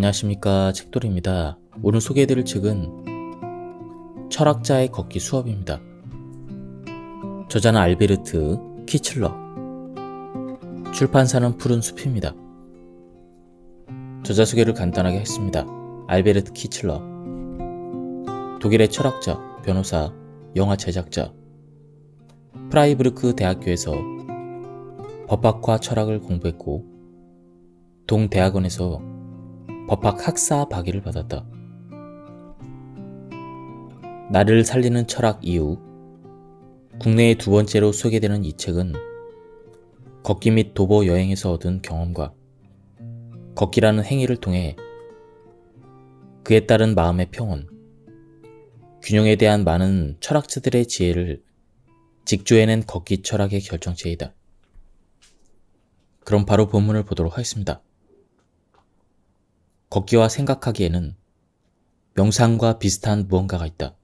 안녕하십니까, 책돌이입니다. 오늘 소개해드릴 책은 철학자의 걷기 수업입니다. 저자는 알베르트 키칠러, 출판사는 푸른 숲입니다. 저자 소개를 간단하게 했습니다. 알베르트 키칠러, 독일의 철학자, 변호사, 영화 제작자, 프라이부르크 대학교에서 법학과 철학을 공부했고 동대학원에서 법학 학사 박위를 받았다. 나를 살리는 철학 이후 국내에 두 번째로 소개되는 이 책은 걷기 및 도보 여행에서 얻은 경험과 걷기라는 행위를 통해 그에 따른 마음의 평온, 균형에 대한 많은 철학자들의 지혜를 직조해낸 걷기 철학의 결정체이다. 그럼 바로 본문을 보도록 하겠습니다. 걷기와 생각하기에는 명상과 비슷한 무언가가 있다.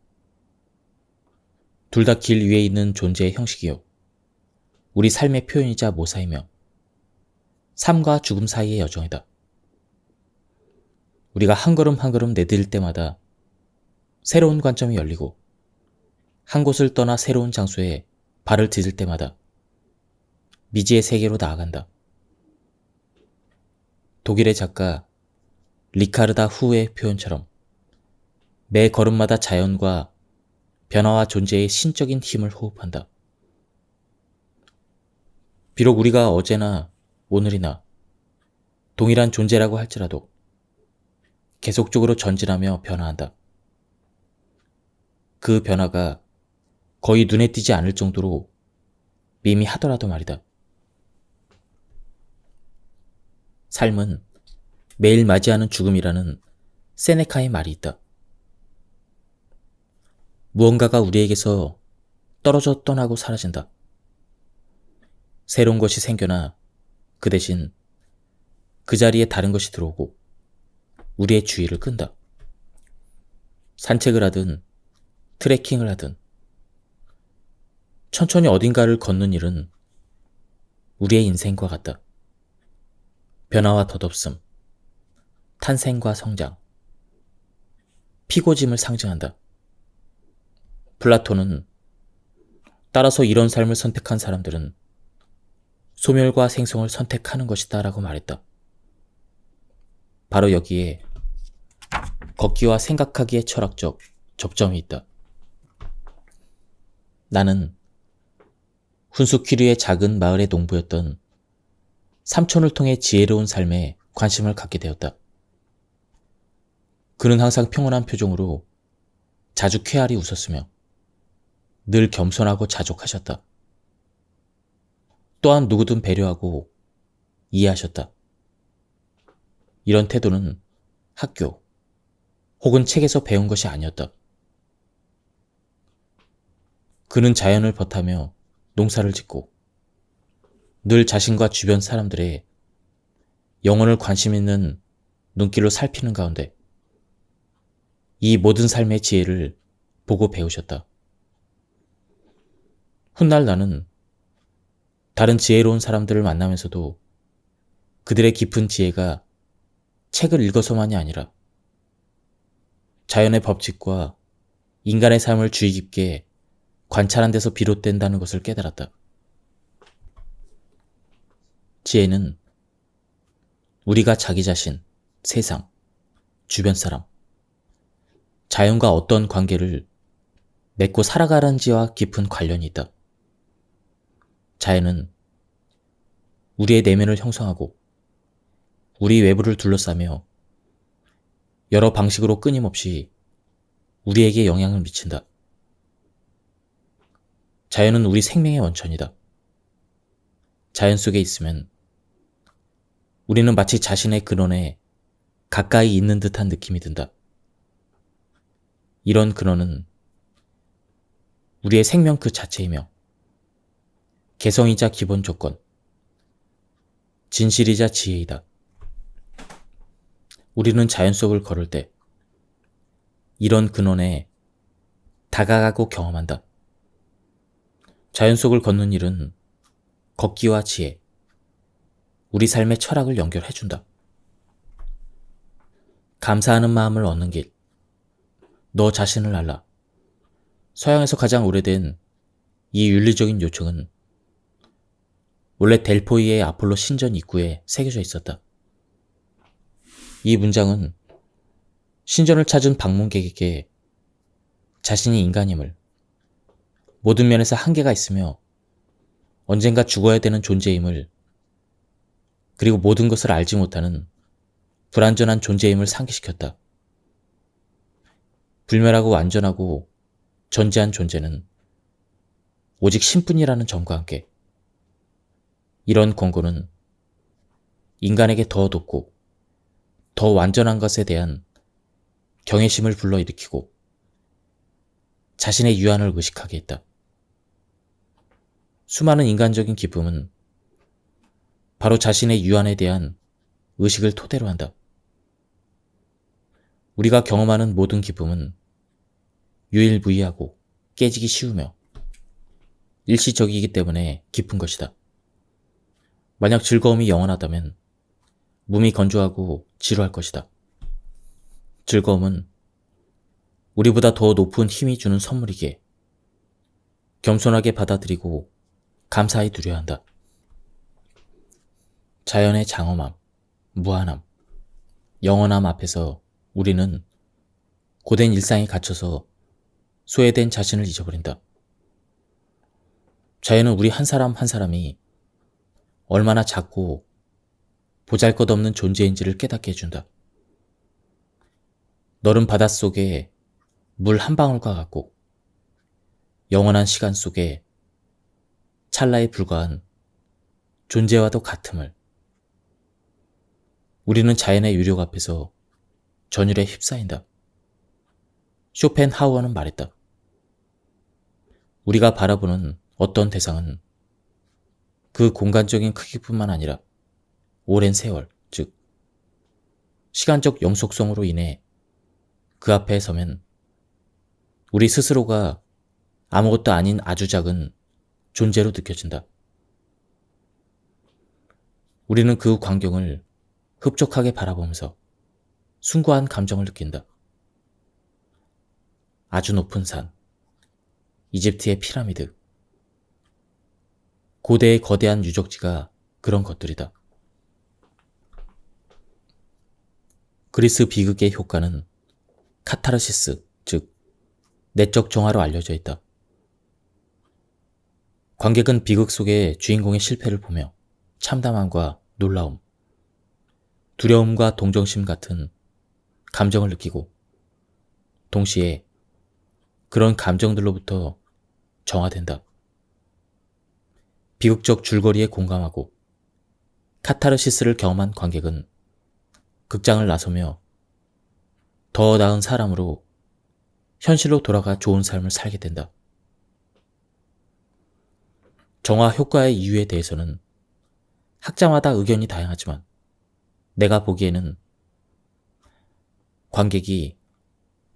둘 다 길 위에 있는 존재의 형식이요, 우리 삶의 표현이자 모사이며 삶과 죽음 사이의 여정이다. 우리가 한 걸음 한 걸음 내디딜 때마다 새로운 관점이 열리고 한 곳을 떠나 새로운 장소에 발을 디딜 때마다 미지의 세계로 나아간다. 독일의 작가 리카르다 후의 표현처럼 매 걸음마다 자연과 변화와 존재의 신적인 힘을 호흡한다. 비록 우리가 어제나 오늘이나 동일한 존재라고 할지라도 계속적으로 전진하며 변화한다. 그 변화가 거의 눈에 띄지 않을 정도로 미미하더라도 말이다. 삶은 매일 맞이하는 죽음이라는 세네카의 말이 있다. 무언가가 우리에게서 떨어져 떠나고 사라진다. 새로운 것이 생겨나 그 대신 그 자리에 다른 것이 들어오고 우리의 주의를 끈다. 산책을 하든 트레킹을 하든 천천히 어딘가를 걷는 일은 우리의 인생과 같다. 변화와 덧없음, 탄생과 성장, 피고짐을 상징한다. 플라톤은 따라서 이런 삶을 선택한 사람들은 소멸과 생성을 선택하는 것이다 라고 말했다. 바로 여기에 걷기와 생각하기의 철학적 접점이 있다. 나는 훈수퀴르의 작은 마을의 농부였던 삼촌을 통해 지혜로운 삶에 관심을 갖게 되었다. 그는 항상 평온한 표정으로 자주 쾌활히 웃었으며 늘 겸손하고 자족하셨다. 또한 누구든 배려하고 이해하셨다. 이런 태도는 학교 혹은 책에서 배운 것이 아니었다. 그는 자연을 벗하며 농사를 짓고 늘 자신과 주변 사람들의 영혼을 관심 있는 눈길로 살피는 가운데 이 모든 삶의 지혜를 보고 배우셨다. 훗날 나는 다른 지혜로운 사람들을 만나면서도 그들의 깊은 지혜가 책을 읽어서만이 아니라 자연의 법칙과 인간의 삶을 주의 깊게 관찰한 데서 비롯된다는 것을 깨달았다. 지혜는 우리가 자기 자신, 세상, 주변 사람, 자연과 어떤 관계를 맺고 살아가는지와 깊은 관련이 있다. 자연은 우리의 내면을 형성하고 우리 외부를 둘러싸며 여러 방식으로 끊임없이 우리에게 영향을 미친다. 자연은 우리 생명의 원천이다. 자연 속에 있으면 우리는 마치 자신의 근원에 가까이 있는 듯한 느낌이 든다. 이런 근원은 우리의 생명 그 자체이며 개성이자 기본 조건, 진실이자 지혜이다. 우리는 자연 속을 걸을 때 이런 근원에 다가가고 경험한다. 자연 속을 걷는 일은 걷기와 지혜, 우리 삶의 철학을 연결해준다. 감사하는 마음을 얻는 길. 너 자신을 알라. 서양에서 가장 오래된 이 윤리적인 요청은 원래 델포이의 아폴로 신전 입구에 새겨져 있었다. 이 문장은 신전을 찾은 방문객에게 자신이 인간임을, 모든 면에서 한계가 있으며 언젠가 죽어야 되는 존재임을, 그리고 모든 것을 알지 못하는 불완전한 존재임을 상기시켰다. 불멸하고 완전하고 전지한 존재는 오직 신뿐이라는 점과 함께 이런 권고는 인간에게 더 높고 더 완전한 것에 대한 경외심을 불러일으키고 자신의 유한을 의식하게 했다. 수많은 인간적인 기쁨은 바로 자신의 유한에 대한 의식을 토대로 한다. 우리가 경험하는 모든 기쁨은 유일무이하고 깨지기 쉬우며 일시적이기 때문에 깊은 것이다. 만약 즐거움이 영원하다면 몸이 건조하고 지루할 것이다. 즐거움은 우리보다 더 높은 힘이 주는 선물이기에 겸손하게 받아들이고 감사히 누려야 한다. 자연의 장엄함, 무한함, 영원함 앞에서 우리는 고된 일상에 갇혀서 소외된 자신을 잊어버린다. 자연은 우리 한 사람 한 사람이 얼마나 작고 보잘것없는 존재인지를 깨닫게 해준다. 너른 바닷속에 물 한 방울과 같고 영원한 시간 속에 찰나에 불과한 존재와도 같음을, 우리는 자연의 유력 앞에서 전율에 휩싸인다. 쇼펜하우어는 말했다. 우리가 바라보는 어떤 대상은 그 공간적인 크기뿐만 아니라 오랜 세월, 즉 시간적 영속성으로 인해 그 앞에 서면 우리 스스로가 아무것도 아닌 아주 작은 존재로 느껴진다. 우리는 그 광경을 흡족하게 바라보면서 숭고한 감정을 느낀다. 아주 높은 산, 이집트의 피라미드, 고대의 거대한 유적지가 그런 것들이다. 그리스 비극의 효과는 카타르시스, 즉 내적 정화로 알려져 있다. 관객은 비극 속의 주인공의 실패를 보며 참담함과 놀라움, 두려움과 동정심 같은 감정을 느끼고 동시에 그런 감정들로부터 정화된다. 비극적 줄거리에 공감하고 카타르시스를 경험한 관객은 극장을 나서며 더 나은 사람으로 현실로 돌아가 좋은 삶을 살게 된다. 정화 효과의 이유에 대해서는 학자마다 의견이 다양하지만 내가 보기에는 관객이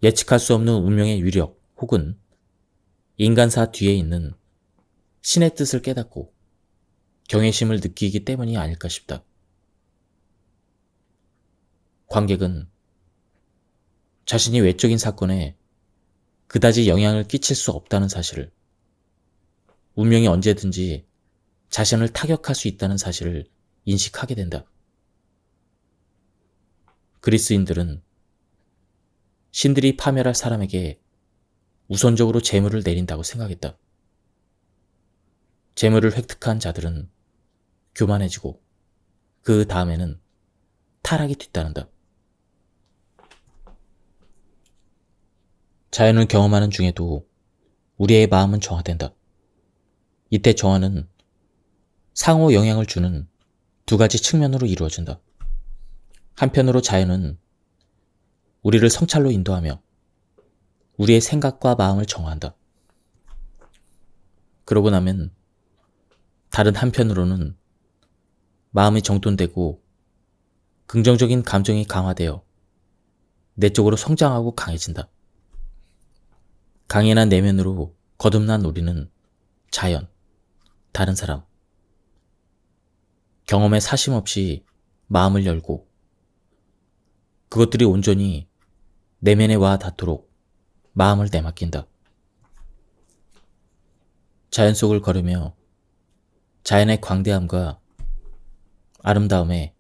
예측할 수 없는 운명의 위력 혹은 인간사 뒤에 있는 신의 뜻을 깨닫고 경외심을 느끼기 때문이 아닐까 싶다. 관객은 자신이 외적인 사건에 그다지 영향을 끼칠 수 없다는 사실을, 운명이 언제든지 자신을 타격할 수 있다는 사실을 인식하게 된다. 그리스인들은 신들이 파멸할 사람에게 우선적으로 재물을 내린다고 생각했다. 재물을 획득한 자들은 교만해지고 그 다음에는 타락이 뒤따른다. 자연을 경험하는 중에도 우리의 마음은 정화된다. 이때 정화는 상호 영향을 주는 두 가지 측면으로 이루어진다. 한편으로 자연은 우리를 성찰로 인도하며 우리의 생각과 마음을 정화한다. 그러고 나면 다른 한편으로는 마음이 정돈되고 긍정적인 감정이 강화되어 내적으로 성장하고 강해진다. 강인한 내면으로 거듭난 우리는 자연, 다른 사람, 경험에 사심 없이 마음을 열고 그것들이 온전히 내면에 와 닿도록 마음을 내맡긴다. 자연 속을 걸으며 자연의 광대함과 아름다움에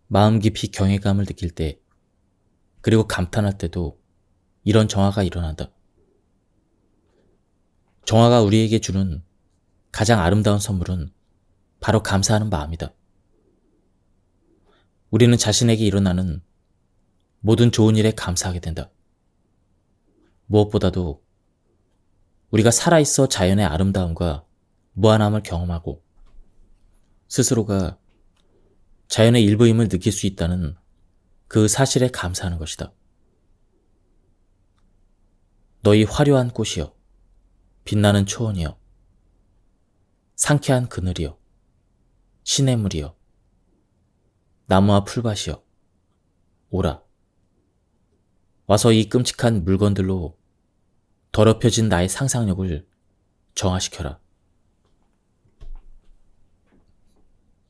마음 깊이 경외감을 느낄 때, 그리고 감탄할 때도 이런 정화가 일어난다. 정화가 우리에게 주는 가장 아름다운 선물은 바로 감사하는 마음이다. 우리는 자신에게 일어나는 모든 좋은 일에 감사하게 된다. 무엇보다도 우리가 살아있어 자연의 아름다움과 무한함을 경험하고 스스로가 자연의 일부임을 느낄 수 있다는 그 사실에 감사하는 것이다. 너희 화려한 꽃이여, 빛나는 초원이여, 상쾌한 그늘이여, 시냇물이여, 나무와 풀밭이여, 오라. 와서 이 끔찍한 물건들로 더럽혀진 나의 상상력을 정화시켜라.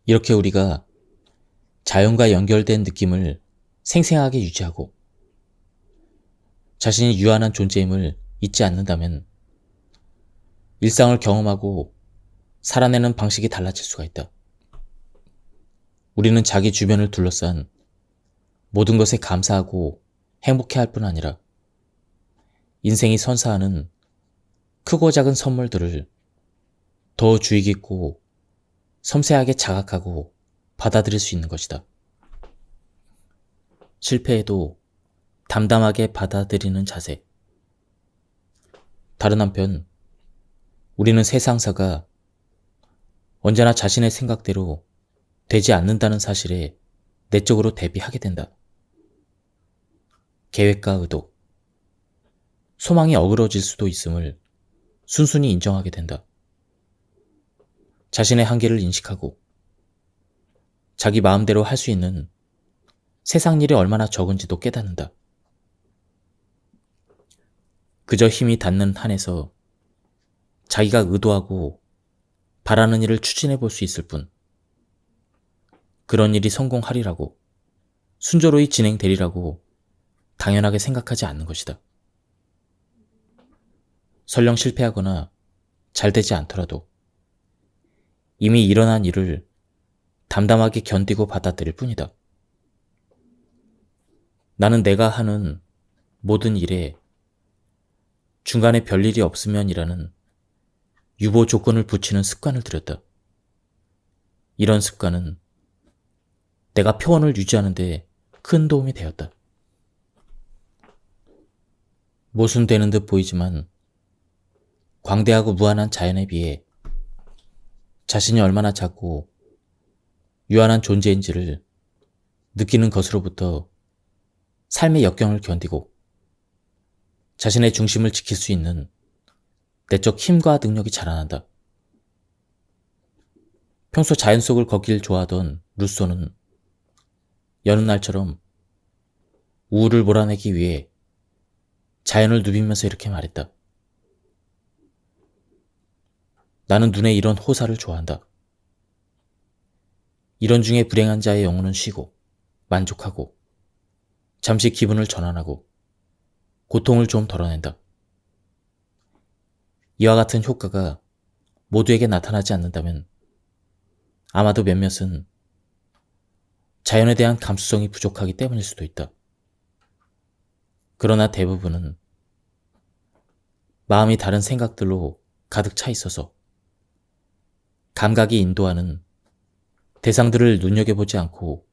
이렇게 우리가 자연과 연결된 느낌을 생생하게 유지하고 자신이 유한한 존재임을 잊지 않는다면 일상을 경험하고 살아내는 방식이 달라질 수가 있다. 우리는 자기 주변을 둘러싼 모든 것에 감사하고 행복해할 뿐 아니라 인생이 선사하는 크고 작은 선물들을 더 주의 깊고 섬세하게 자각하고 받아들일 수 있는 것이다. 실패해도 담담하게 받아들이는 자세. 다른 한편 우리는 세상사가 언제나 자신의 생각대로 되지 않는다는 사실에 내적으로 대비하게 된다. 계획과 의도, 소망이 어그러질 수도 있음을 순순히 인정하게 된다. 자신의 한계를 인식하고 자기 마음대로 할 수 있는 세상 일이 얼마나 적은지도 깨닫는다. 그저 힘이 닿는 한에서 자기가 의도하고 바라는 일을 추진해 볼 수 있을 뿐, 그런 일이 성공하리라고, 순조로이 진행되리라고 당연하게 생각하지 않는 것이다. 설령 실패하거나 잘 되지 않더라도 이미 일어난 일을 담담하게 견디고 받아들일 뿐이다. 나는 내가 하는 모든 일에 중간에 별일이 없으면이라는 유보 조건을 붙이는 습관을 들였다. 이런 습관은 내가 표현을 유지하는 데 큰 도움이 되었다. 모순되는 듯 보이지만 광대하고 무한한 자연에 비해 자신이 얼마나 작고 유한한 존재인지를 느끼는 것으로부터 삶의 역경을 견디고 자신의 중심을 지킬 수 있는 내적 힘과 능력이 자라난다. 평소 자연 속을 걷기를 좋아하던 루소는 여느 날처럼 우울을 몰아내기 위해 자연을 누비면서 이렇게 말했다. 나는 눈에 이런 호사를 좋아한다. 이런 중에 불행한 자의 영혼은 쉬고 만족하고 잠시 기분을 전환하고 고통을 좀 덜어낸다. 이와 같은 효과가 모두에게 나타나지 않는다면 아마도 몇몇은 자연에 대한 감수성이 부족하기 때문일 수도 있다. 그러나 대부분은 마음이 다른 생각들로 가득 차 있어서 감각이 인도하는 대상들을 눈여겨보지 않고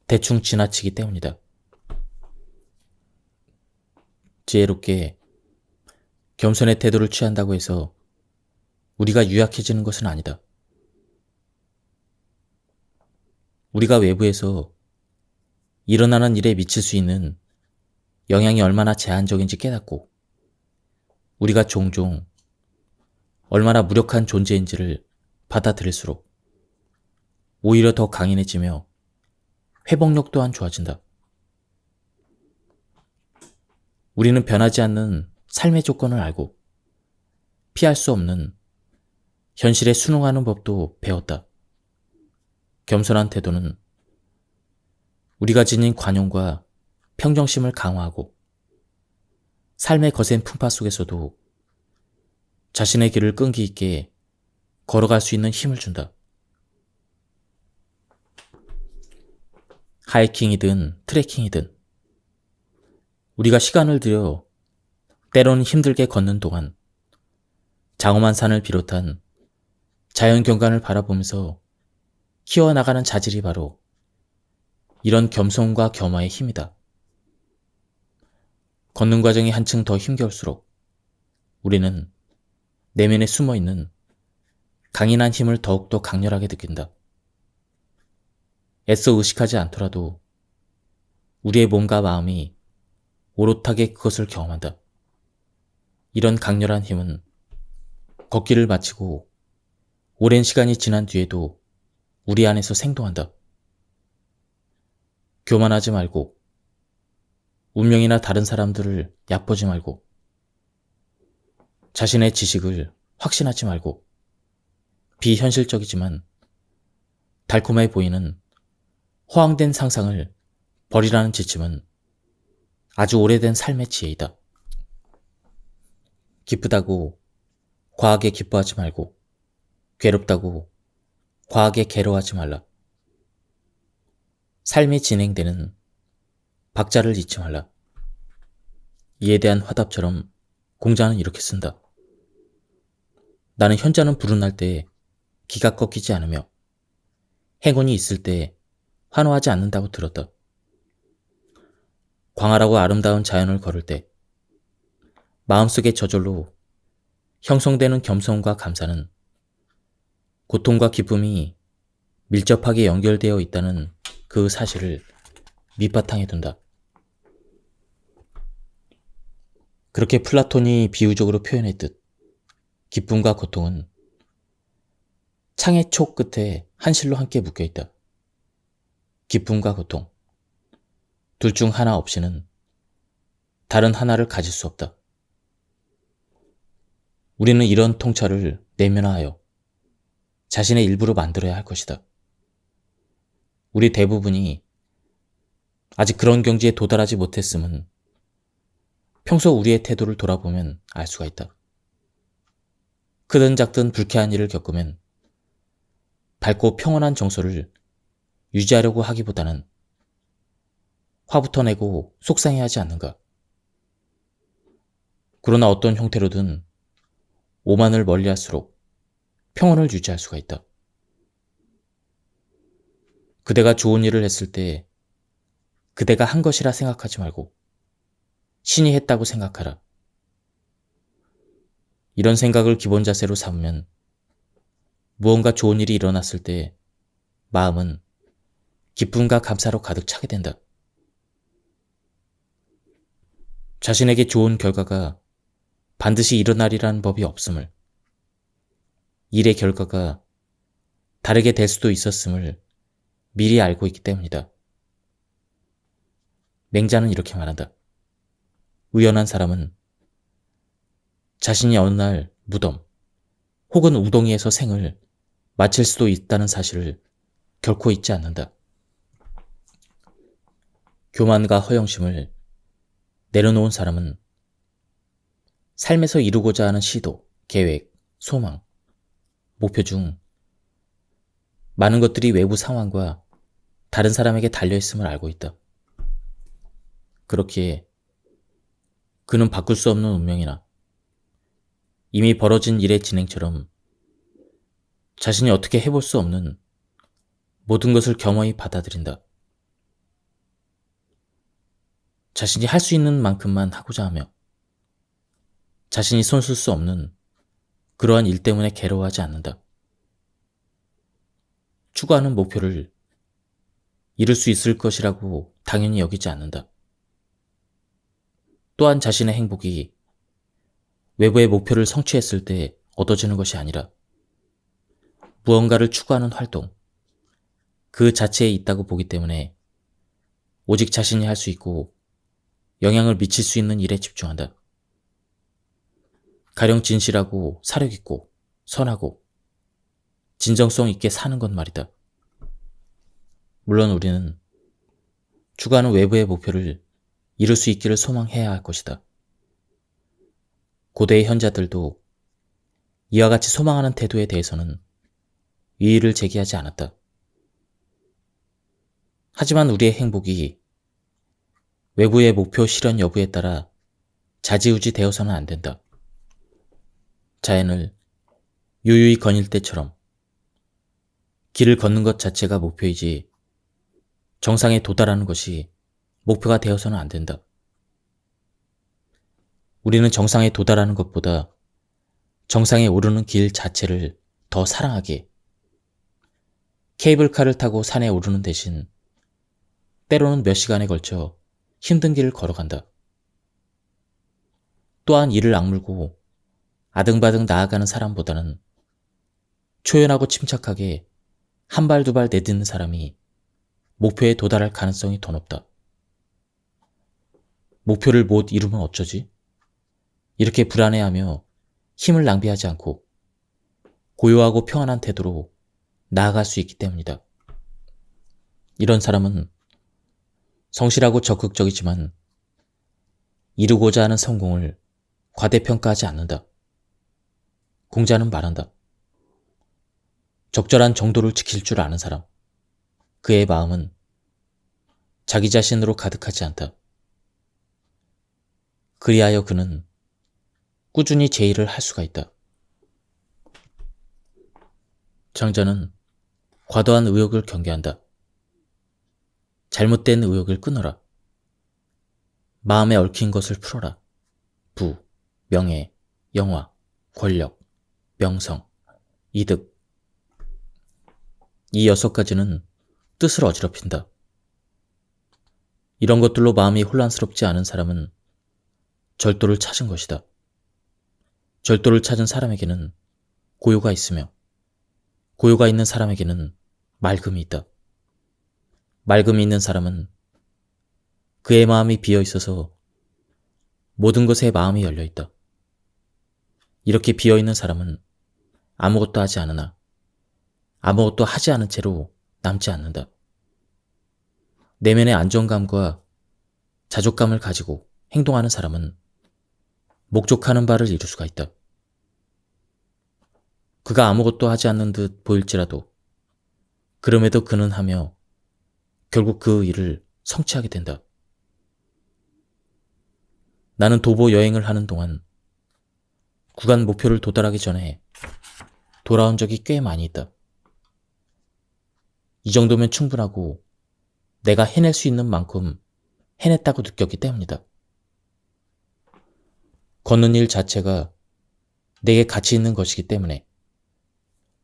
대충 지나치기 때문이다. 지혜롭게 겸손의 태도를 취한다고 해서 우리가 유약해지는 것은 아니다. 우리가 외부에서 일어나는 일에 미칠 수 있는 영향이 얼마나 제한적인지 깨닫고 우리가 종종 얼마나 무력한 존재인지를 받아들일수록 오히려 더 강인해지며 회복력 또한 좋아진다. 우리는 변하지 않는 삶의 조건을 알고 피할 수 없는 현실에 순응하는 법도 배웠다. 겸손한 태도는 우리가 지닌 관용과 평정심을 강화하고 삶의 거센 풍파 속에서도 자신의 길을 끈기 있게 걸어갈 수 있는 힘을 준다. 하이킹이든 트레킹이든 우리가 시간을 들여 때로는 힘들게 걷는 동안 장엄한 산을 비롯한 자연 경관을 바라보면서 키워나가는 자질이 바로 이런 겸손과 겸허의 힘이다. 걷는 과정이 한층 더 힘겨울수록 우리는 내면에 숨어있는 강인한 힘을 더욱더 강렬하게 느낀다. 애써 의식하지 않더라도 우리의 몸과 마음이 오롯하게 그것을 경험한다. 이런 강렬한 힘은 걷기를 마치고 오랜 시간이 지난 뒤에도 우리 안에서 생동한다. 교만하지 말고 운명이나 다른 사람들을 얕보지 말고 자신의 지식을 확신하지 말고 비현실적이지만 달콤해 보이는 허황된 상상을 버리라는 지침은 아주 오래된 삶의 지혜이다. 기쁘다고 과하게 기뻐하지 말고 괴롭다고 과하게 괴로워하지 말라. 삶이 진행되는 박자를 잊지 말라. 이에 대한 화답처럼 공자는 이렇게 쓴다. 나는 현자는 불은 날 때 기가 꺾이지 않으며 행운이 있을 때 환호하지 않는다고 들었다. 광활하고 아름다운 자연을 걸을 때 마음속의 저절로 형성되는 겸손과 감사는 고통과 기쁨이 밀접하게 연결되어 있다는 그 사실을 밑바탕에 둔다. 그렇게 플라톤이 비유적으로 표현했듯 기쁨과 고통은 창의 촉 끝에 한 실로 함께 묶여있다. 기쁨과 고통, 둘 중 하나 없이는 다른 하나를 가질 수 없다. 우리는 이런 통찰을 내면화하여 자신의 일부로 만들어야 할 것이다. 우리 대부분이 아직 그런 경지에 도달하지 못했음은 평소 우리의 태도를 돌아보면 알 수가 있다. 크든 작든 불쾌한 일을 겪으면 밝고 평온한 정서를 유지하려고 하기보다는 화부터 내고 속상해하지 않는가. 그러나 어떤 형태로든 오만을 멀리할수록 평온을 유지할 수가 있다. 그대가 좋은 일을 했을 때 그대가 한 것이라 생각하지 말고 신이 했다고 생각하라. 이런 생각을 기본 자세로 삼으면 무언가 좋은 일이 일어났을 때 마음은 기쁨과 감사로 가득 차게 된다. 자신에게 좋은 결과가 반드시 일어나리라는 법이 없음을, 일의 결과가 다르게 될 수도 있었음을 미리 알고 있기 때문이다. 맹자는 이렇게 말한다. 의연한 사람은 자신이 어느 날 무덤 혹은 우동이에서 생을 마칠 수도 있다는 사실을 결코 잊지 않는다. 교만과 허영심을 내려놓은 사람은 삶에서 이루고자 하는 시도, 계획, 소망, 목표 중 많은 것들이 외부 상황과 다른 사람에게 달려있음을 알고 있다. 그렇기에 그는 바꿀 수 없는 운명이나 이미 벌어진 일의 진행처럼 자신이 어떻게 해볼 수 없는 모든 것을 겸허히 받아들인다. 자신이 할 수 있는 만큼만 하고자 하며 자신이 손쓸 수 없는 그러한 일 때문에 괴로워하지 않는다. 추구하는 목표를 이룰 수 있을 것이라고 당연히 여기지 않는다. 또한 자신의 행복이 외부의 목표를 성취했을 때 얻어지는 것이 아니라 무언가를 추구하는 활동, 그 자체에 있다고 보기 때문에 오직 자신이 할 수 있고 영향을 미칠 수 있는 일에 집중한다. 가령 진실하고 사력있고 선하고 진정성 있게 사는 것 말이다. 물론 우리는 추구하는 외부의 목표를 이룰 수 있기를 소망해야 할 것이다. 고대의 현자들도 이와 같이 소망하는 태도에 대해서는 이의를 제기하지 않았다. 하지만 우리의 행복이 외부의 목표 실현 여부에 따라 좌지우지 되어서는 안 된다. 자연을 유유히 거닐 때처럼 길을 걷는 것 자체가 목표이지 정상에 도달하는 것이 목표가 되어서는 안 된다. 우리는 정상에 도달하는 것보다 정상에 오르는 길 자체를 더 사랑하게 케이블카를 타고 산에 오르는 대신 때로는 몇 시간에 걸쳐 힘든 길을 걸어간다. 또한 이를 악물고 아등바등 나아가는 사람보다는 초연하고 침착하게 한 발 두 발 내딛는 사람이 목표에 도달할 가능성이 더 높다. 목표를 못 이루면 어쩌지? 이렇게 불안해하며 힘을 낭비하지 않고 고요하고 평안한 태도로 나아갈 수 있기 때문이다. 이런 사람은 성실하고 적극적이지만 이루고자 하는 성공을 과대평가하지 않는다. 공자는 말한다. 적절한 정도를 지킬 줄 아는 사람. 그의 마음은 자기 자신으로 가득하지 않다. 그리하여 그는 꾸준히 제의를 할 수가 있다. 장자는 과도한 의욕을 경계한다. 잘못된 의욕을 끊어라. 마음에 얽힌 것을 풀어라. 부, 명예, 영화, 권력, 명성, 이득. 이 6가지는 뜻을 어지럽힌다. 이런 것들로 마음이 혼란스럽지 않은 사람은 절도를 찾은 것이다. 절도를 찾은 사람에게는 고요가 있으며 고요가 있는 사람에게는 맑음이 있다. 맑음이 있는 사람은 그의 마음이 비어 있어서 모든 것에 마음이 열려 있다. 이렇게 비어 있는 사람은 아무것도 하지 않으나 아무것도 하지 않은 채로 남지 않는다. 내면의 안정감과 자족감을 가지고 행동하는 사람은 목적하는 바를 이룰 수가 있다. 그가 아무것도 하지 않는 듯 보일지라도 그럼에도 그는 하며 결국 그 일을 성취하게 된다. 나는 도보 여행을 하는 동안 구간 목표를 도달하기 전에 돌아온 적이 꽤 많이 있다. 이 정도면 충분하고 내가 해낼 수 있는 만큼 해냈다고 느꼈기 때문이다. 걷는 일 자체가 내게 가치 있는 것이기 때문에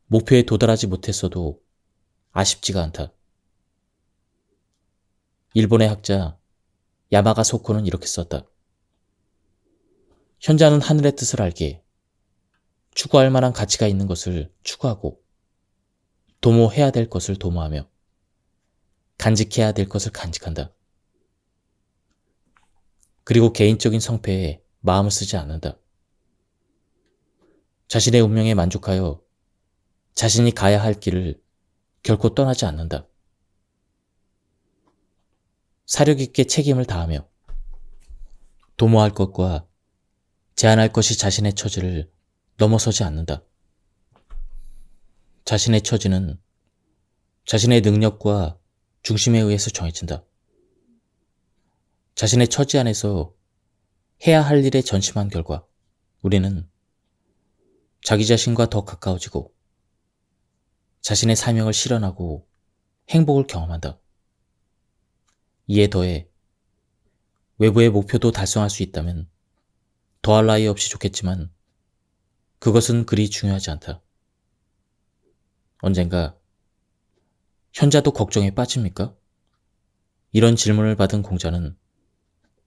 목표에 도달하지 못했어도 아쉽지가 않다. 일본의 학자 야마가 소코는 이렇게 썼다. 현자는 하늘의 뜻을 알기에 추구할 만한 가치가 있는 것을 추구하고 도모해야 될 것을 도모하며 간직해야 될 것을 간직한다. 그리고 개인적인 성패에 마음을 쓰지 않는다. 자신의 운명에 만족하여 자신이 가야 할 길을 결코 떠나지 않는다. 사력 있게 책임을 다하며 도모할 것과 제한할 것이 자신의 처지를 넘어서지 않는다. 자신의 처지는 자신의 능력과 중심에 의해서 정해진다. 자신의 처지 안에서 해야 할 일에 전심한 결과 우리는 자기 자신과 더 가까워지고 자신의 사명을 실현하고 행복을 경험한다. 이에 더해 외부의 목표도 달성할 수 있다면 더할 나위 없이 좋겠지만 그것은 그리 중요하지 않다. 언젠가 현자도 걱정에 빠집니까? 이런 질문을 받은 공자는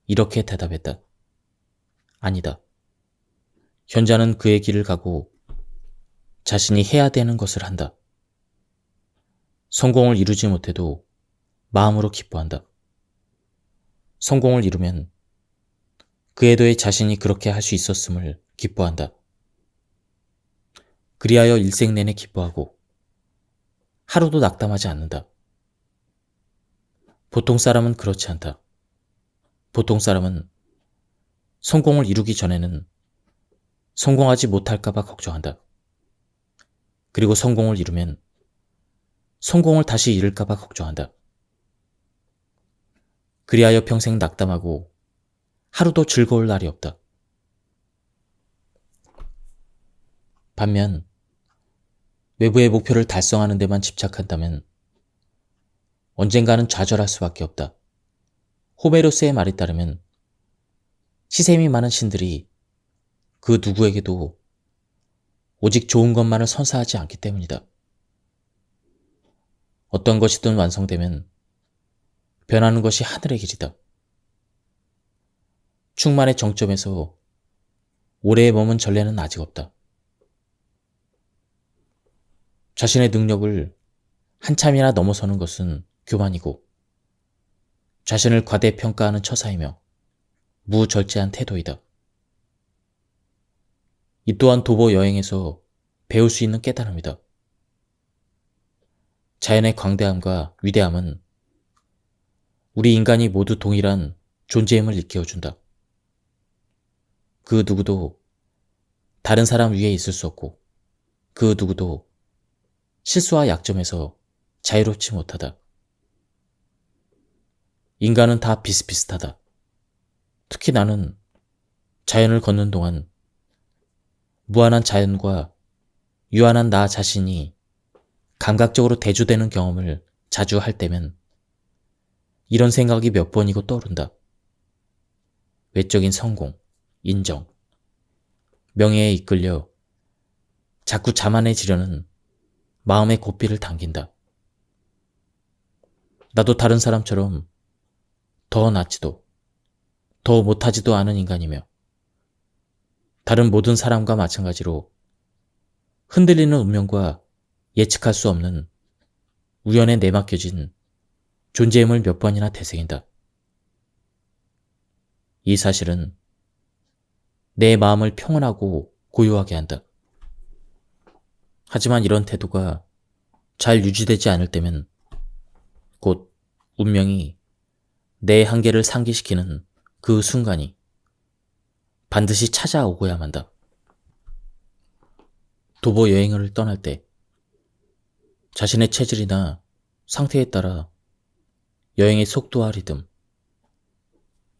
이렇게 대답했다. 아니다. 현자는 그의 길을 가고 자신이 해야 되는 것을 한다. 성공을 이루지 못해도 마음으로 기뻐한다. 성공을 이루면 그에 더해 자신이 그렇게 할 수 있었음을 기뻐한다. 그리하여 일생 내내 기뻐하고 하루도 낙담하지 않는다. 보통 사람은 그렇지 않다. 보통 사람은 성공을 이루기 전에는 성공하지 못할까봐 걱정한다. 그리고 성공을 이루면 성공을 다시 잃을까봐 걱정한다. 그리하여 평생 낙담하고 하루도 즐거울 날이 없다. 반면 외부의 목표를 달성하는 데만 집착한다면 언젠가는 좌절할 수밖에 없다. 호메로스의 말에 따르면 시샘이 많은 신들이 그 누구에게도 오직 좋은 것만을 선사하지 않기 때문이다. 어떤 것이든 완성되면 변하는 것이 하늘의 길이다. 충만의 정점에서 오래 머문 전례는 아직 없다. 자신의 능력을 한참이나 넘어서는 것은 교만이고 자신을 과대평가하는 처사이며 무절제한 태도이다. 이 또한 도보 여행에서 배울 수 있는 깨달음이다. 자연의 광대함과 위대함은 우리 인간이 모두 동일한 존재임을 일깨워준다. 그 누구도 다른 사람 위에 있을 수 없고 그 누구도 실수와 약점에서 자유롭지 못하다. 인간은 다 비슷비슷하다. 특히 나는 자연을 걷는 동안 무한한 자연과 유한한 나 자신이 감각적으로 대조되는 경험을 자주 할 때면 이런 생각이 몇 번이고 떠오른다. 외적인 성공, 인정, 명예에 이끌려 자꾸 자만해지려는 마음의 고삐를 당긴다. 나도 다른 사람처럼 더 낫지도 더 못하지도 않은 인간이며 다른 모든 사람과 마찬가지로 흔들리는 운명과 예측할 수 없는 우연에 내맡겨진 존재임을 몇 번이나 되새긴다. 이 사실은 내 마음을 평온하고 고요하게 한다. 하지만 이런 태도가 잘 유지되지 않을 때면 곧 운명이 내 한계를 상기시키는 그 순간이 반드시 찾아오고야 만다. 도보 여행을 떠날 때 자신의 체질이나 상태에 따라 여행의 속도와 리듬,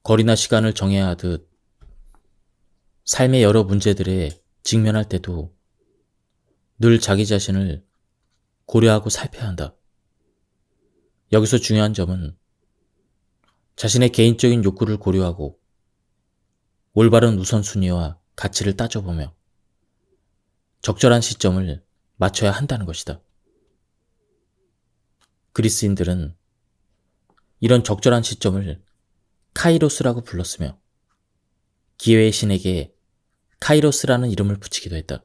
거리나 시간을 정해야 하듯 삶의 여러 문제들에 직면할 때도 늘 자기 자신을 고려하고 살펴야 한다. 여기서 중요한 점은 자신의 개인적인 욕구를 고려하고 올바른 우선순위와 가치를 따져보며 적절한 시점을 맞춰야 한다는 것이다. 그리스인들은 이런 적절한 시점을 카이로스라고 불렀으며 기회의 신에게 카이로스라는 이름을 붙이기도 했다.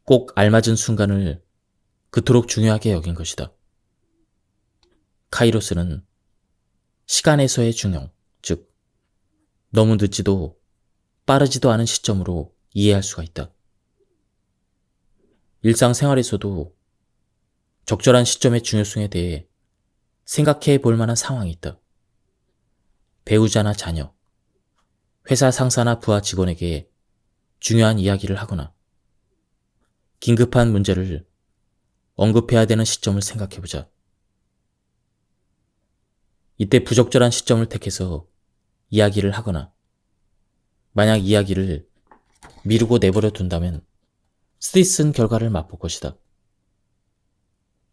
꼭 알맞은 순간을 그토록 중요하게 여긴 것이다. 카이로스는 시간에서의 중용, 즉 너무 늦지도 빠르지도 않은 시점으로 이해할 수가 있다. 일상생활에서도 적절한 시점의 중요성에 대해 생각해 볼 만한 상황이 있다. 배우자나 자녀, 회사 상사나 부하 직원에게 중요한 이야기를 하거나 긴급한 문제를 언급해야 되는 시점을 생각해보자. 이때 부적절한 시점을 택해서 이야기를 하거나 만약 이야기를 미루고 내버려 둔다면 쓰디쓴 결과를 맛볼 것이다.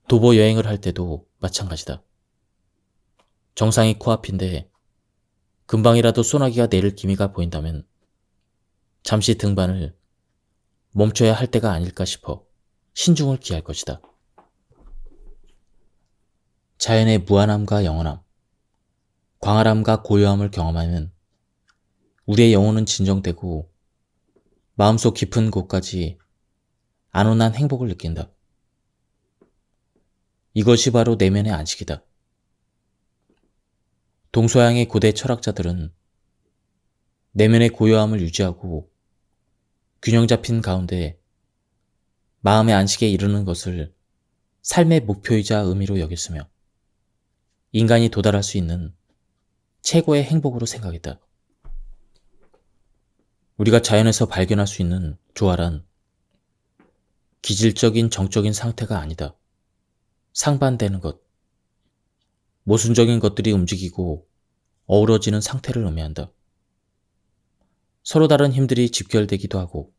도보 여행을 할 때도 마찬가지다. 정상이 코앞인데 금방이라도 소나기가 내릴 기미가 보인다면 잠시 등반을 멈춰야 할 때가 아닐까 싶어 신중을 기할 것이다. 자연의 무한함과 영원함, 광활함과 고요함을 경험하면 우리의 영혼은 진정되고 마음속 깊은 곳까지 안온한 행복을 느낀다. 이것이 바로 내면의 안식이다. 동서양의 고대 철학자들은 내면의 고요함을 유지하고 균형 잡힌 가운데 마음의 안식에 이르는 것을 삶의 목표이자 의미로 여겼으며 인간이 도달할 수 있는 최고의 행복으로 생각했다. 우리가 자연에서 발견할 수 있는 조화란 기질적인 정적인 상태가 아니다. 상반되는 것, 모순적인 것들이 움직이고 어우러지는 상태를 의미한다. 서로 다른 힘들이 집결되기도 하고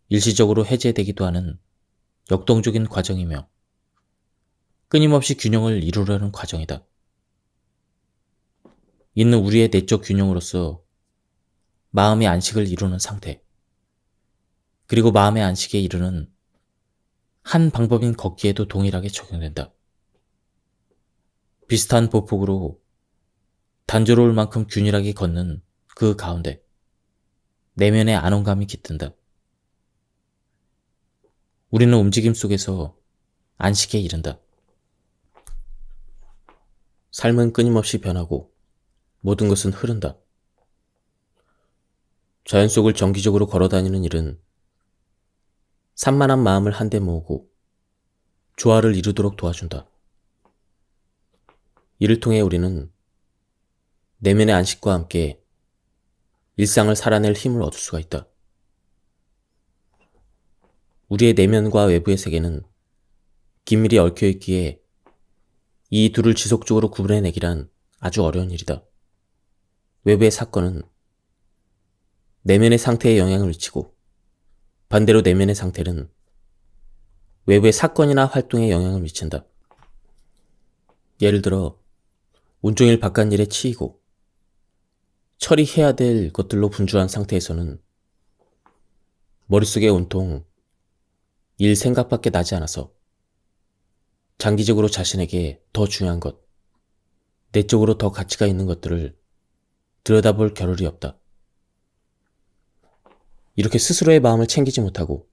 일시적으로 해제되기도 하는 역동적인 과정이며 끊임없이 균형을 이루려는 과정이다. 있는 우리의 내적 균형으로서 마음의 안식을 이루는 상태, 그리고 마음의 안식에 이르는 한 방법인 걷기에도 동일하게 적용된다. 비슷한 보폭으로 단조로울 만큼 균일하게 걷는 그 가운데 내면의 안온감이 깃든다. 우리는 움직임 속에서 안식에 이른다. 삶은 끊임없이 변하고 모든 것은 흐른다. 자연 속을 정기적으로 걸어다니는 일은 산만한 마음을 한데 모으고 조화를 이루도록 도와준다. 이를 통해 우리는 내면의 안식과 함께 일상을 살아낼 힘을 얻을 수가 있다. 우리의 내면과 외부의 세계는 긴밀히 얽혀있기에 이 둘을 지속적으로 구분해내기란 아주 어려운 일이다. 외부의 사건은 내면의 상태에 영향을 미치고 반대로 내면의 상태는 외부의 사건이나 활동에 영향을 미친다. 예를 들어 온종일 바깥일에 치이고 처리해야 될 것들로 분주한 상태에서는 머릿속에 온통 일 생각밖에 나지 않아서 장기적으로 자신에게 더 중요한 것, 내적으로 더 가치가 있는 것들을 들여다볼 겨를이 없다. 이렇게 스스로의 마음을 챙기지 못하고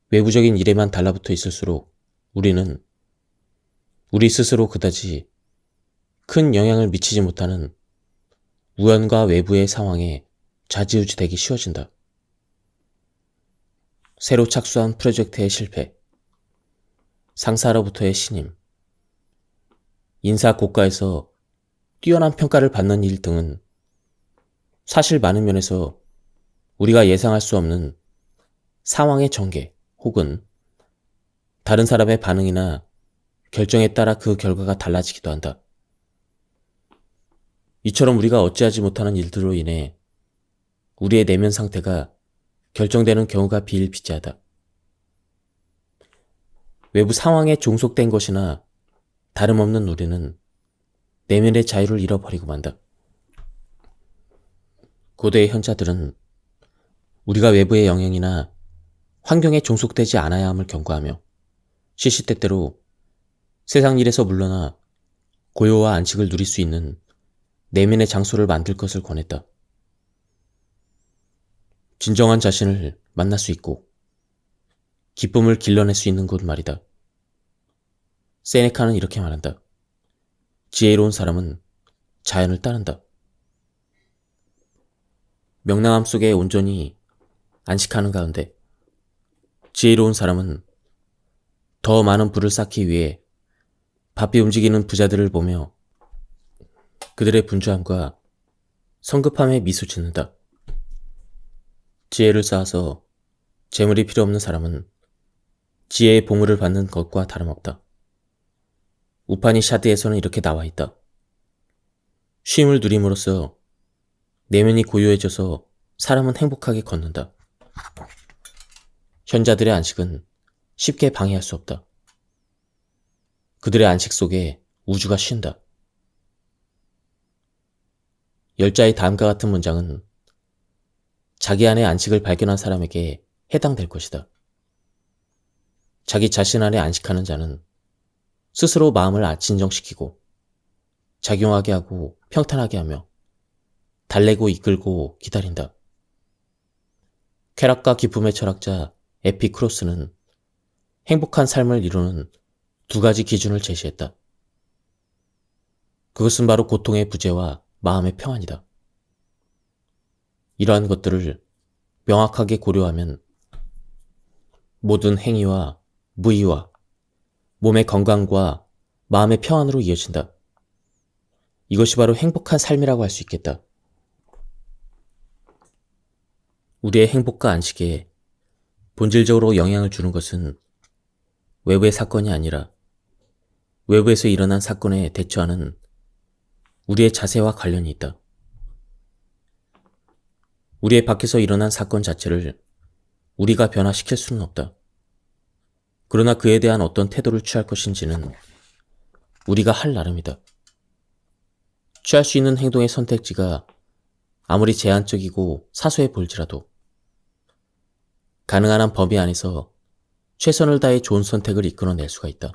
외부적인 일에만 달라붙어 있을수록 우리는 우리 스스로 그다지 큰 영향을 미치지 못하는 우연과 외부의 상황에 좌지우지 되기 쉬워진다. 새로 착수한 프로젝트의 실패, 상사로부터의 신임, 인사 고가에서 뛰어난 평가를 받는 일 등은 사실 많은 면에서 우리가 예상할 수 없는 상황의 전개 혹은 다른 사람의 반응이나 결정에 따라 그 결과가 달라지기도 한다. 이처럼 우리가 어찌하지 못하는 일들로 인해 우리의 내면 상태가 결정되는 경우가 비일비재하다. 외부 상황에 종속된 것이나 다름없는 우리는 내면의 자유를 잃어버리고 만다. 고대의 현자들은 우리가 외부의 영향이나 환경에 종속되지 않아야 함을 경고하며 시시때때로 세상 일에서 물러나 고요와 안식을 누릴 수 있는 내면의 장소를 만들 것을 권했다. 진정한 자신을 만날 수 있고 기쁨을 길러낼 수 있는 곳 말이다. 세네카는 이렇게 말한다. 지혜로운 사람은 자연을 따른다. 명랑함 속에 온전히 안식하는 가운데 지혜로운 사람은 더 많은 부를 쌓기 위해 바삐 움직이는 부자들을 보며 그들의 분주함과 성급함에 미소 짓는다. 지혜를 쌓아서 재물이 필요 없는 사람은 지혜의 보물을 받는 것과 다름없다. 우파니샤드에서는 이렇게 나와 있다. 쉼을 누림으로써 내면이 고요해져서 사람은 행복하게 걷는다. 현자들의 안식은 쉽게 방해할 수 없다. 그들의 안식 속에 우주가 쉰다. 열자의 다음과 같은 문장은 자기 안의 안식을 발견한 사람에게 해당될 것이다. 자기 자신 안에 안식하는 자는 스스로 마음을 진정시키고 작용하게 하고 평탄하게 하며 달래고 이끌고 기다린다. 쾌락과 기쁨의 철학자 에피크로스는 행복한 삶을 이루는 두 가지 기준을 제시했다. 그것은 바로 고통의 부재와 마음의 평안이다. 이러한 것들을 명확하게 고려하면 모든 행위와 무의와 몸의 건강과 마음의 평안으로 이어진다. 이것이 바로 행복한 삶이라고 할 수 있겠다. 우리의 행복과 안식에 본질적으로 영향을 주는 것은 외부의 사건이 아니라 외부에서 일어난 사건에 대처하는 우리의 자세와 관련이 있다. 우리의 밖에서 일어난 사건 자체를 우리가 변화시킬 수는 없다. 그러나 그에 대한 어떤 태도를 취할 것인지는 우리가 할 나름이다. 취할 수 있는 행동의 선택지가 아무리 제한적이고 사소해 보일지라도 가능한 한 범위 안에서 최선을 다해 좋은 선택을 이끌어낼 수가 있다.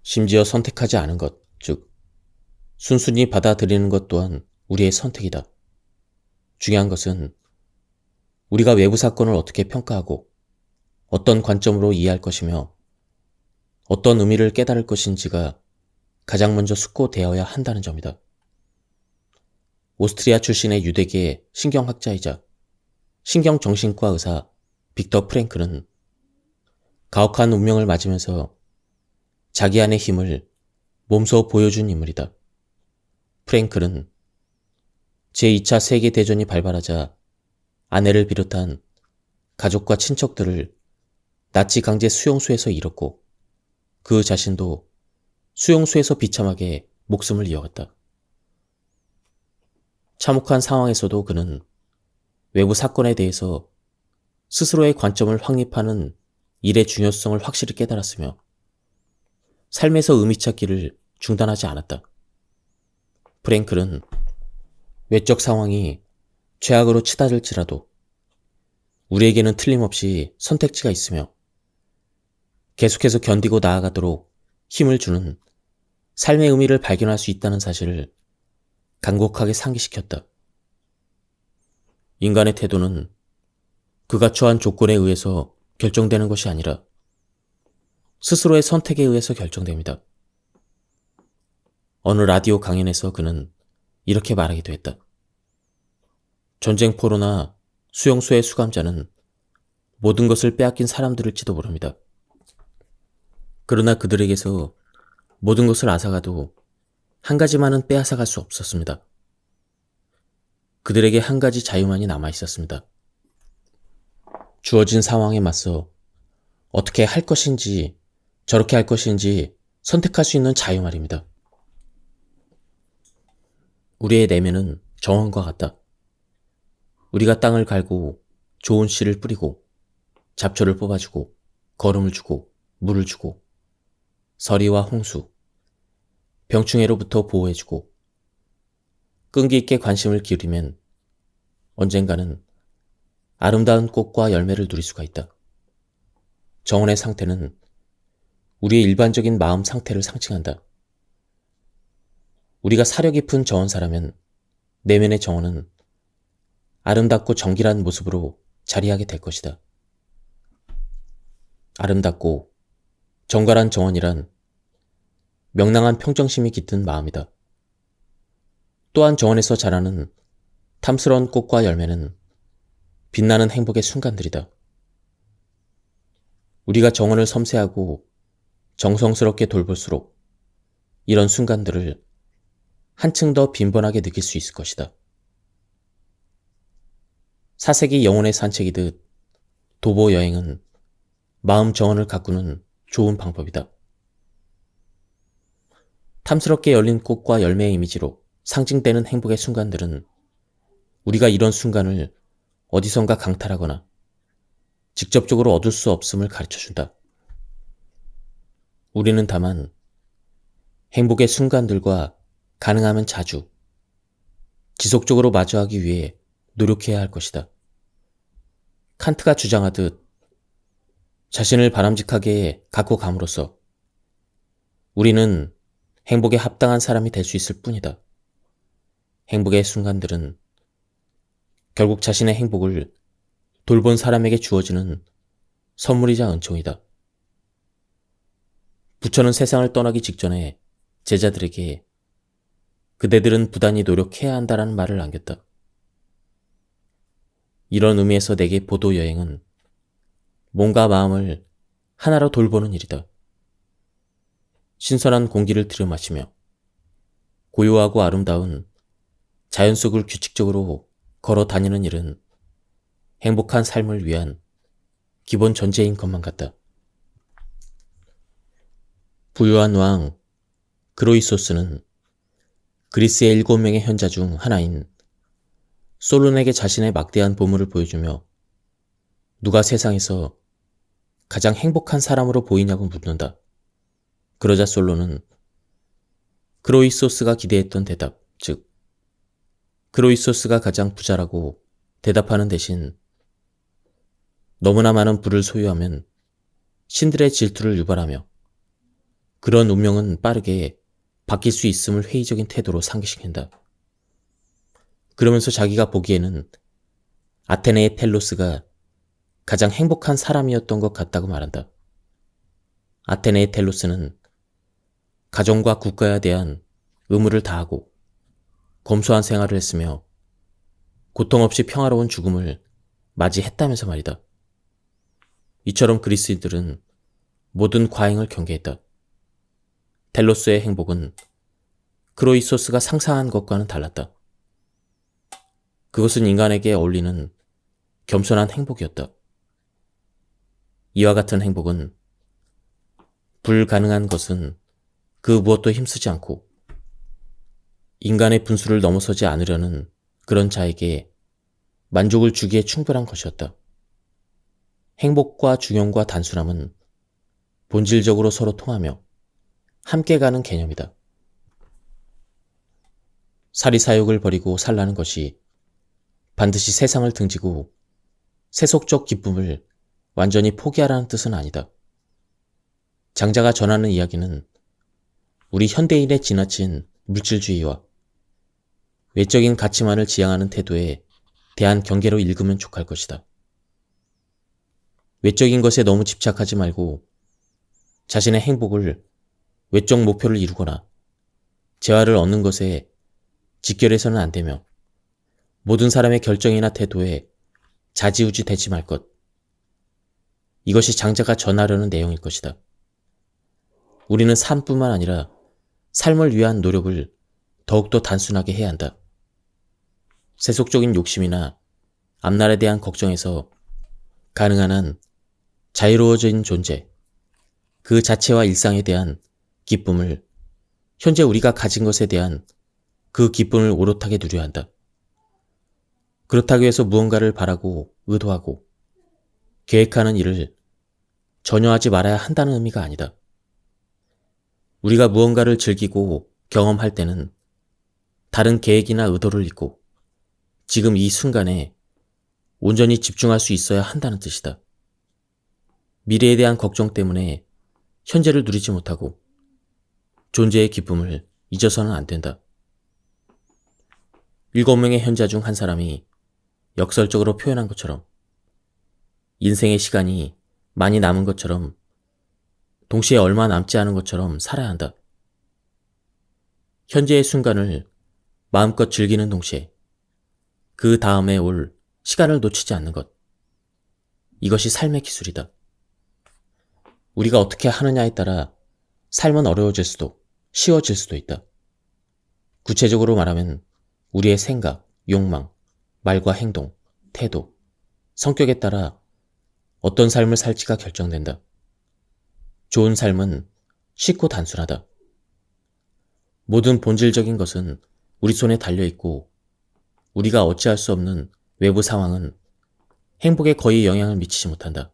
심지어 선택하지 않은 것, 즉 순순히 받아들이는 것 또한 우리의 선택이다. 중요한 것은 우리가 외부 사건을 어떻게 평가하고 어떤 관점으로 이해할 것이며 어떤 의미를 깨달을 것인지가 가장 먼저 숙고되어야 한다는 점이다. 오스트리아 출신의 유대계 신경학자이자 신경정신과 의사 빅터 프랭클은 가혹한 운명을 맞으면서 자기 안의 힘을 몸소 보여준 인물이다. 프랭클은 제2차 세계대전이 발발하자 아내를 비롯한 가족과 친척들을 나치 강제 수용소에서 잃었고 그 자신도 수용소에서 비참하게 목숨을 이어갔다. 참혹한 상황에서도 그는 외부 사건에 대해서 스스로의 관점을 확립하는 일의 중요성을 확실히 깨달았으며 삶에서 의미 찾기를 중단하지 않았다. 프랭클은 외적 상황이 최악으로 치달을지라도 우리에게는 틀림없이 선택지가 있으며 계속해서 견디고 나아가도록 힘을 주는 삶의 의미를 발견할 수 있다는 사실을 간곡하게 상기시켰다. 인간의 태도는 그가 처한 조건에 의해서 결정되는 것이 아니라 스스로의 선택에 의해서 결정됩니다. 어느 라디오 강연에서 그는 이렇게 말하기도 했다. 전쟁 포로나 수용소의 수감자는 모든 것을 빼앗긴 사람들일지도 모릅니다. 그러나 그들에게서 모든 것을 앗아가도 한 가지만은 빼앗아갈 수 없었습니다. 그들에게 한 가지 자유만이 남아 있었습니다. 주어진 상황에 맞서 어떻게 할 것인지 저렇게 할 것인지 선택할 수 있는 자유 말입니다. 우리의 내면은 정원과 같다. 우리가 땅을 갈고 좋은 씨를 뿌리고 잡초를 뽑아주고 거름을 주고 물을 주고 서리와 홍수, 병충해로부터 보호해주고 끈기 있게 관심을 기울이면 언젠가는 아름다운 꽃과 열매를 누릴 수가 있다. 정원의 상태는 우리의 일반적인 마음 상태를 상징한다. 우리가 사려 깊은 정원사라면 내면의 정원은 아름답고 정결한 모습으로 자리하게 될 것이다. 아름답고 정갈한 정원이란 명랑한 평정심이 깃든 마음이다. 또한 정원에서 자라는 탐스러운 꽃과 열매는 빛나는 행복의 순간들이다. 우리가 정원을 섬세하고 정성스럽게 돌볼수록 이런 순간들을 한층 더 빈번하게 느낄 수 있을 것이다. 사색이 영혼의 산책이듯 도보 여행은 마음 정원을 가꾸는 좋은 방법이다. 탐스럽게 열린 꽃과 열매의 이미지로 상징되는 행복의 순간들은 우리가 이런 순간을 어디선가 강탈하거나 직접적으로 얻을 수 없음을 가르쳐준다. 우리는 다만 행복의 순간들과 가능하면 자주, 지속적으로 마주하기 위해 노력해야 할 것이다. 칸트가 주장하듯 자신을 바람직하게 갖고 감으로써 우리는 행복에 합당한 사람이 될 수 있을 뿐이다. 행복의 순간들은 결국 자신의 행복을 돌본 사람에게 주어지는 선물이자 은총이다. 부처는 세상을 떠나기 직전에 제자들에게 그대들은 부단히 노력해야 한다라는 말을 남겼다. 이런 의미에서 내게 보도 여행은 몸과 마음을 하나로 돌보는 일이다. 신선한 공기를 들여마시며 고요하고 아름다운 자연 속을 규칙적으로 걸어 다니는 일은 행복한 삶을 위한 기본 전제인 것만 같다. 부유한 왕 그로이소스는 그리스의 7명의 현자 중 하나인 솔론에게 자신의 막대한 보물을 보여주며 누가 세상에서 가장 행복한 사람으로 보이냐고 묻는다. 그러자 솔론은 그로이소스가 기대했던 대답, 즉 그로이소스가 가장 부자라고 대답하는 대신 너무나 많은 부를 소유하면 신들의 질투를 유발하며 그런 운명은 빠르게 바뀔 수 있음을 회의적인 태도로 상기시킨다. 그러면서 자기가 보기에는 아테네의 텔로스가 가장 행복한 사람이었던 것 같다고 말한다. 아테네의 텔로스는 가정과 국가에 대한 의무를 다하고 검소한 생활을 했으며 고통 없이 평화로운 죽음을 맞이했다면서 말이다. 이처럼 그리스인들은 모든 과잉을 경계했다. 텔로스의 행복은 크로이소스가 상상한 것과는 달랐다. 그것은 인간에게 어울리는 겸손한 행복이었다. 이와 같은 행복은 불가능한 것은 그 무엇도 힘쓰지 않고 인간의 분수를 넘어서지 않으려는 그런 자에게 만족을 주기에 충분한 것이었다. 행복과 중용과 단순함은 본질적으로 서로 통하며 함께 가는 개념이다. 사리사욕을 버리고 살라는 것이 반드시 세상을 등지고 세속적 기쁨을 완전히 포기하라는 뜻은 아니다. 장자가 전하는 이야기는 우리 현대인의 지나친 물질주의와 외적인 가치만을 지향하는 태도에 대한 경계로 읽으면 족할 것이다. 외적인 것에 너무 집착하지 말고 자신의 행복을 외적 목표를 이루거나 재화를 얻는 것에 직결해서는 안 되며 모든 사람의 결정이나 태도에 좌지우지 되지 말 것. 이것이 장자가 전하려는 내용일 것이다. 우리는 삶뿐만 아니라 삶을 위한 노력을 더욱더 단순하게 해야 한다. 세속적인 욕심이나 앞날에 대한 걱정에서 가능한 한 자유로워진 존재, 그 자체와 일상에 대한 기쁨을, 현재 우리가 가진 것에 대한 그 기쁨을 오롯하게 누려야 한다. 그렇다고 해서 무언가를 바라고 의도하고 계획하는 일을 전혀 하지 말아야 한다는 의미가 아니다. 우리가 무언가를 즐기고 경험할 때는 다른 계획이나 의도를 잊고 지금 이 순간에 온전히 집중할 수 있어야 한다는 뜻이다. 미래에 대한 걱정 때문에 현재를 누리지 못하고 존재의 기쁨을 잊어서는 안 된다. 7명의 현자 중 한 사람이 역설적으로 표현한 것처럼 인생의 시간이 많이 남은 것처럼 동시에 얼마 남지 않은 것처럼 살아야 한다. 현재의 순간을 마음껏 즐기는 동시에 그 다음에 올 시간을 놓치지 않는 것. 이것이 삶의 기술이다. 우리가 어떻게 하느냐에 따라 삶은 어려워질 수도 쉬워질 수도 있다. 구체적으로 말하면 우리의 생각, 욕망, 말과 행동, 태도, 성격에 따라 어떤 삶을 살지가 결정된다. 좋은 삶은 쉽고 단순하다. 모든 본질적인 것은 우리 손에 달려있고 우리가 어찌할 수 없는 외부 상황은 행복에 거의 영향을 미치지 못한다.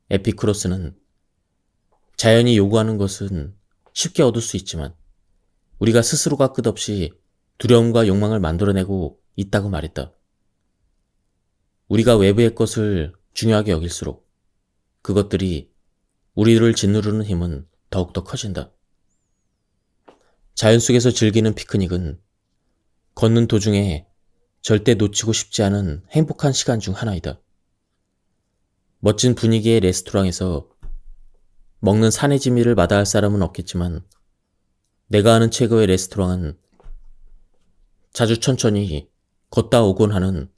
에피쿠로스는 자연이 요구하는 것은 쉽게 얻을 수 있지만 우리가 스스로가 끝없이 두려움과 욕망을 만들어내고 있다고 말했다. 우리가 외부의 것을 중요하게 여길수록 그것들이 우리를 짓누르는 힘은 더욱더 커진다. 자연 속에서 즐기는 피크닉은 걷는 도중에 절대 놓치고 싶지 않은 행복한 시간 중 하나이다. 멋진 분위기의 레스토랑에서 먹는 사내지미를 마다할 사람은 없겠지만 내가 아는 최고의 레스토랑은 자주 천천히 걷다 오곤 하는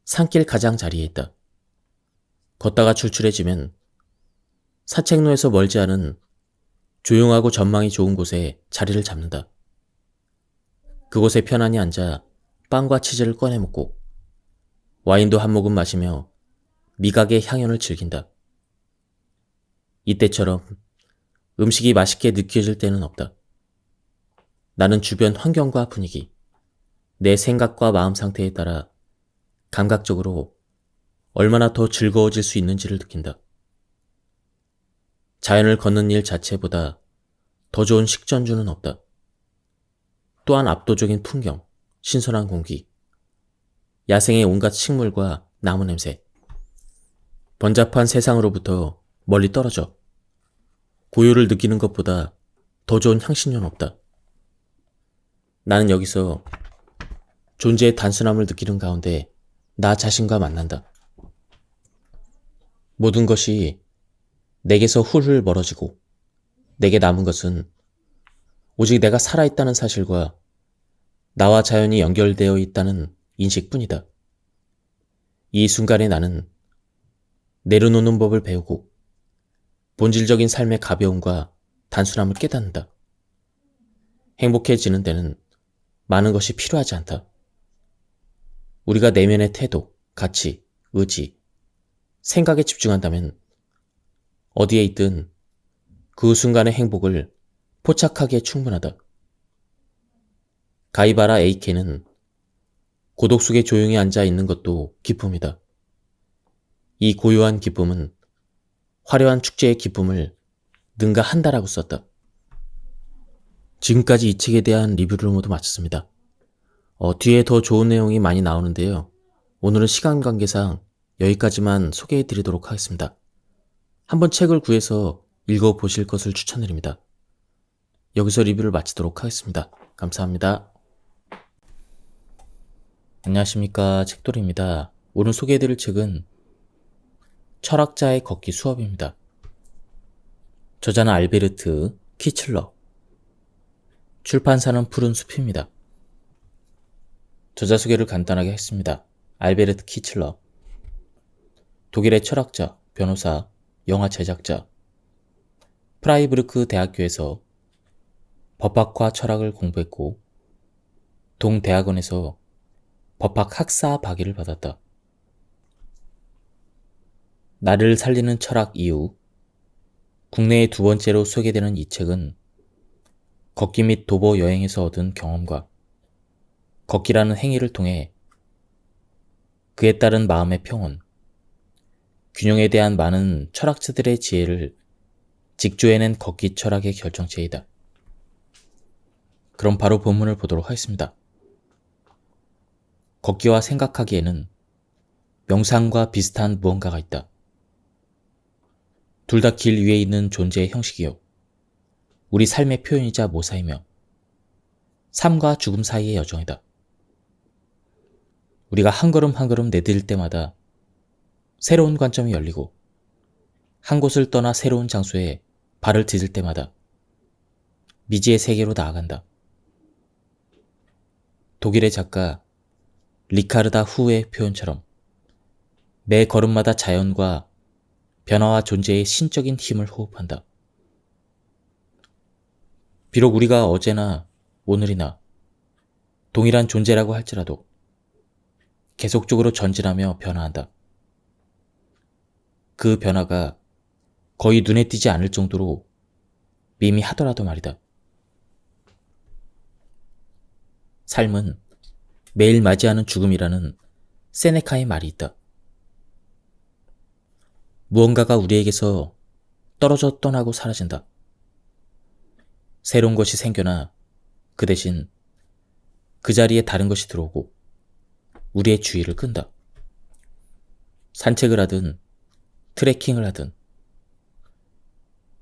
산길 가장자리에 있다. 걷다가 출출해지면 산책로에서 멀지 않은 조용하고 전망이 좋은 곳에 자리를 잡는다. 그곳에 편안히 앉아 빵과 치즈를 꺼내 먹고 와인도 한 모금 마시며 미각의 향연을 즐긴다. 이때처럼 음식이 맛있게 느껴질 때는 없다. 나는 주변 환경과 분위기, 내 생각과 마음 상태에 따라 감각적으로 얼마나 더 즐거워질 수 있는지를 느낀다. 자연을 걷는 일 자체보다 더 좋은 식전주는 없다. 또한 압도적인 풍경, 신선한 공기, 야생의 온갖 식물과 나무 냄새, 번잡한 세상으로부터 멀리 떨어져 고요를 느끼는 것보다 더 좋은 향신료는 없다. 나는 여기서 존재의 단순함을 느끼는 가운데 나 자신과 만난다. 모든 것이 내게서 훌훌 멀어지고 내게 남은 것은 오직 내가 살아있다는 사실과 나와 자연이 연결되어 있다는 인식뿐이다. 이 순간에 나는 내려놓는 법을 배우고 본질적인 삶의 가벼움과 단순함을 깨닫는다. 행복해지는 데는 많은 것이 필요하지 않다. 우리가 내면의 태도, 가치, 의지, 생각에 집중한다면 어디에 있든 그 순간의 행복을 포착하기에 충분하다. 가이바라 에이케는 고독 속에 조용히 앉아 있는 것도 기쁨이다. 이 고요한 기쁨은 화려한 축제의 기쁨을 능가한다라고 썼다. 지금까지 이 책에 대한 리뷰를 모두 마쳤습니다. 뒤에 더 좋은 내용이 많이 나오는데요. 오늘은 시간 관계상 여기까지만 소개해 드리도록 하겠습니다. 한번 책을 구해서 읽어보실 것을 추천드립니다. 여기서 리뷰를 마치도록 하겠습니다. 감사합니다. 안녕하십니까, 책돌이입니다. 오늘 소개해드릴 책은 철학자의 걷기 수업입니다. 저자는 알베르트 키칠러, 출판사는 푸른 숲입니다. 저자 소개를 간단하게 했습니다. 알베르트 키칠러, 독일의 철학자, 변호사, 영화 제작자, 프라이부르크 대학교에서 법학과 철학을 공부했고 동대학원에서 법학 학사 박위를 받았다. 나를 살리는 철학 이후 국내에 두 번째로 소개되는 이 책은 걷기 및 도보 여행에서 얻은 경험과 걷기라는 행위를 통해 그에 따른 마음의 평온, 균형에 대한 많은 철학자들의 지혜를 직조해낸 걷기 철학의 결정체이다. 그럼 바로 본문을 보도록 하겠습니다. 걷기와 생각하기에는 명상과 비슷한 무언가가 있다. 둘 다 길 위에 있는 존재의 형식이요, 우리 삶의 표현이자 모사이며 삶과 죽음 사이의 여정이다. 우리가 한 걸음 한 걸음 내디딜 때마다 새로운 관점이 열리고 한 곳을 떠나 새로운 장소에 발을 디딜 때마다 미지의 세계로 나아간다. 독일의 작가 리카르다 후의 표현처럼 매 걸음마다 자연과 변화와 존재의 신적인 힘을 호흡한다. 비록 우리가 어제나 오늘이나 동일한 존재라고 할지라도 계속적으로 전진하며 변화한다. 그 변화가 거의 눈에 띄지 않을 정도로 미미하더라도 말이다. 삶은 매일 맞이하는 죽음이라는 세네카의 말이 있다. 무언가가 우리에게서 떨어져 떠나고 사라진다. 새로운 것이 생겨나 그 대신 그 자리에 다른 것이 들어오고 우리의 주의를 끈다. 산책을 하든 트레킹을 하든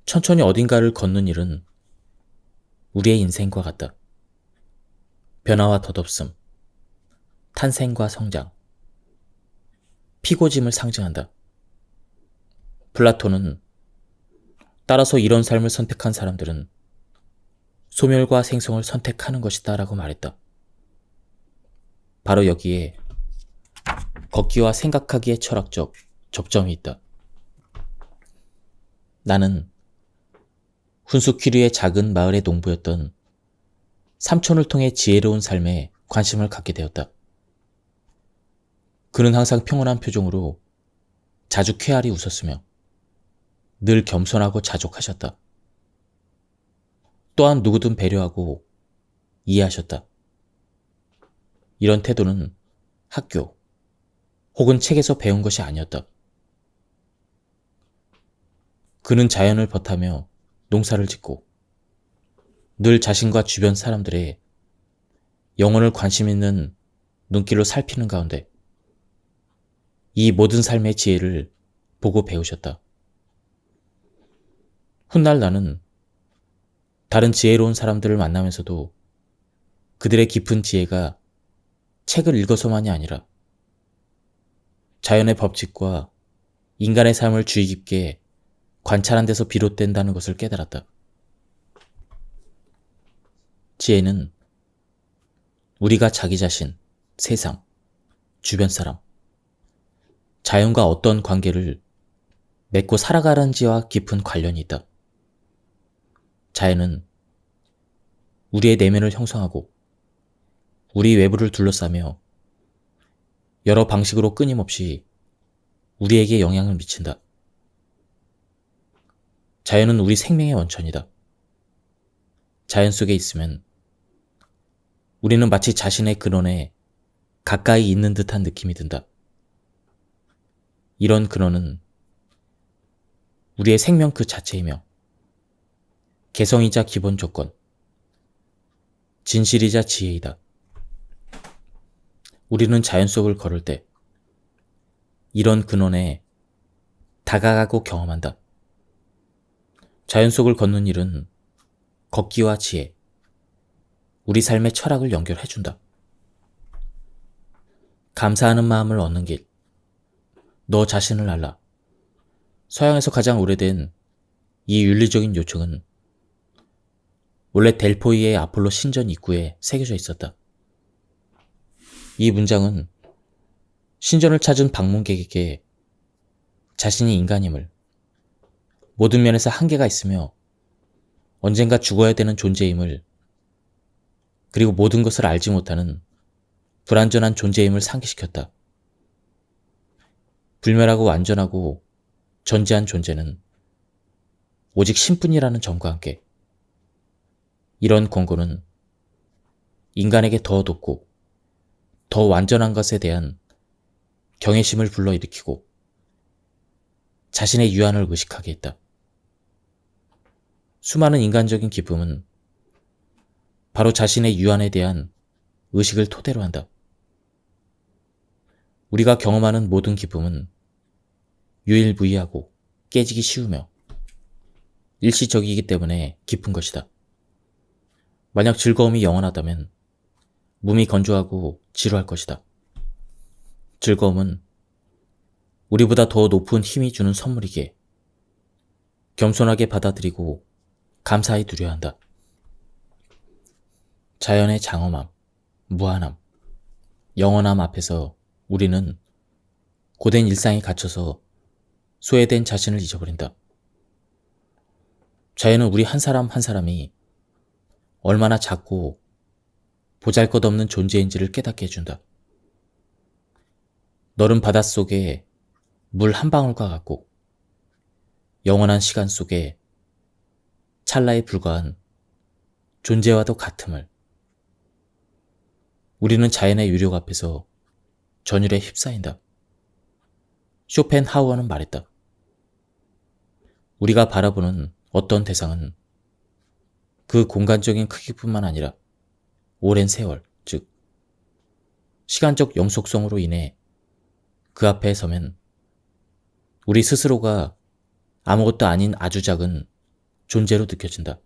천천히 어딘가를 걷는 일은 우리의 인생과 같다. 변화와 덧없음, 탄생과 성장, 피고짐을 상징한다. 플라톤은 따라서 이런 삶을 선택한 사람들은 소멸과 생성을 선택하는 것이다 라고 말했다. 바로 여기에 걷기와 생각하기의 철학적 접점이 있다. 나는 훈수퀴르의 작은 마을의 농부였던 삼촌을 통해 지혜로운 삶에 관심을 갖게 되었다. 그는 항상 평온한 표정으로 자주 쾌활히 웃었으며 늘 겸손하고 자족하셨다. 또한 누구든 배려하고 이해하셨다. 이런 태도는 학교 혹은 책에서 배운 것이 아니었다. 그는 자연을 벗하며 농사를 짓고 늘 자신과 주변 사람들의 영혼을 관심 있는 눈길로 살피는 가운데 이 모든 삶의 지혜를 보고 배우셨다. 훗날 나는 다른 지혜로운 사람들을 만나면서도 그들의 깊은 지혜가 책을 읽어서만이 아니라 자연의 법칙과 인간의 삶을 주의 깊게 관찰한 데서 비롯된다는 것을 깨달았다. 지혜는 우리가 자기 자신, 세상, 주변 사람, 자연과 어떤 관계를 맺고 살아가는지와 깊은 관련이 있다. 자연은 우리의 내면을 형성하고 우리 외부를 둘러싸며 여러 방식으로 끊임없이 우리에게 영향을 미친다. 자연은 우리 생명의 원천이다. 자연 속에 있으면 우리는 마치 자신의 근원에 가까이 있는 듯한 느낌이 든다. 이런 근원은 우리의 생명 그 자체이며 개성이자 기본 조건, 진실이자 지혜이다. 우리는 자연 속을 걸을 때 이런 근원에 다가가고 경험한다. 자연 속을 걷는 일은 걷기와 지혜, 우리 삶의 철학을 연결해준다. 감사하는 마음을 얻는 길, 너 자신을 알라. 서양에서 가장 오래된 이 윤리적인 요청은 원래 델포이의 아폴로 신전 입구에 새겨져 있었다. 이 문장은 신전을 찾은 방문객에게 자신이 인간임을, 모든 면에서 한계가 있으며 언젠가 죽어야 되는 존재임을, 그리고 모든 것을 알지 못하는 불완전한 존재임을 상기시켰다. 불멸하고 완전하고 전지한 존재는 오직 신뿐이라는 점과 함께 이런 권고는 인간에게 더 높고 더 완전한 것에 대한 경외심을 불러일으키고 자신의 유한을 의식하게 했다. 수많은 인간적인 기쁨은 바로 자신의 유한에 대한 의식을 토대로 한다. 우리가 경험하는 모든 기쁨은 유일무이하고 깨지기 쉬우며 일시적이기 때문에 깊은 것이다. 만약 즐거움이 영원하다면 몸이 건조하고 지루할 것이다. 즐거움은 우리보다 더 높은 힘이 주는 선물이기에 겸손하게 받아들이고 감사히 누려야 한다. 자연의 장엄함, 무한함, 영원함 앞에서 우리는 고된 일상에 갇혀서 소외된 자신을 잊어버린다. 자연은 우리 한 사람 한 사람이 얼마나 작고 보잘것없는 존재인지를 깨닫게 해준다. 너른 바닷속에 물 한 방울과 같고 영원한 시간 속에 찰나에 불과한 존재와도 같음을, 우리는 자연의 유력 앞에서 전율에 휩싸인다. 쇼펜하우어는 말했다. 우리가 바라보는 어떤 대상은 그 공간적인 크기뿐만 아니라 오랜 세월, 즉 시간적 영속성으로 인해 그 앞에 서면 우리 스스로가 아무것도 아닌 아주 작은 존재로 느껴진다.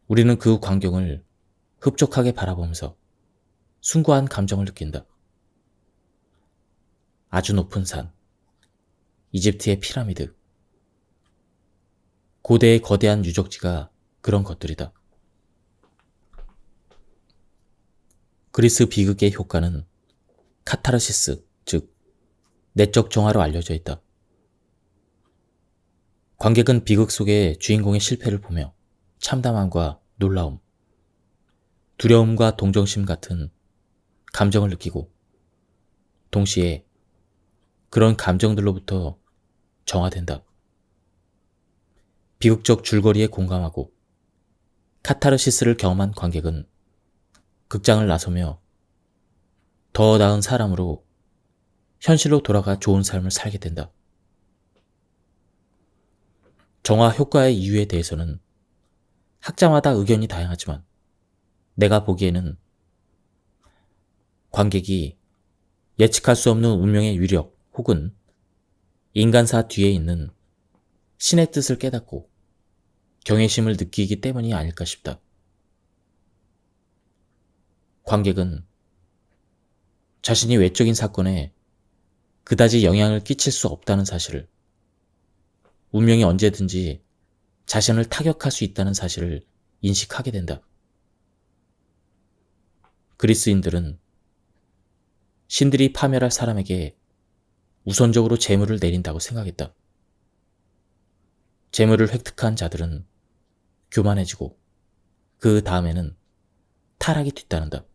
우리는 그 광경을 흡족하게 바라보면서 숭고한 감정을 느낀다. 아주 높은 산, 이집트의 피라미드, 고대의 거대한 유적지가 그런 것들이다. 그리스 비극의 효과는 카타르시스, 즉 내적 정화로 알려져 있다. 관객은 비극 속의 주인공의 실패를 보며 참담함과 놀라움, 두려움과 동정심 같은 감정을 느끼고 동시에 그런 감정들로부터 정화된다. 비극적 줄거리에 공감하고 카타르시스를 경험한 관객은 극장을 나서며 더 나은 사람으로 현실로 돌아가 좋은 삶을 살게 된다. 정화 효과의 이유에 대해서는 학자마다 의견이 다양하지만 내가 보기에는 관객이 예측할 수 없는 운명의 위력 혹은 인간사 뒤에 있는 신의 뜻을 깨닫고 경외심을 느끼기 때문이 아닐까 싶다. 관객은 자신이 외적인 사건에 그다지 영향을 끼칠 수 없다는 사실을, 운명이 언제든지 자신을 타격할 수 있다는 사실을 인식하게 된다. 그리스인들은 신들이 파멸할 사람에게 우선적으로 재물을 내린다고 생각했다. 재물을 획득한 자들은 교만해지고 그 다음에는 타락이 뒤따른다.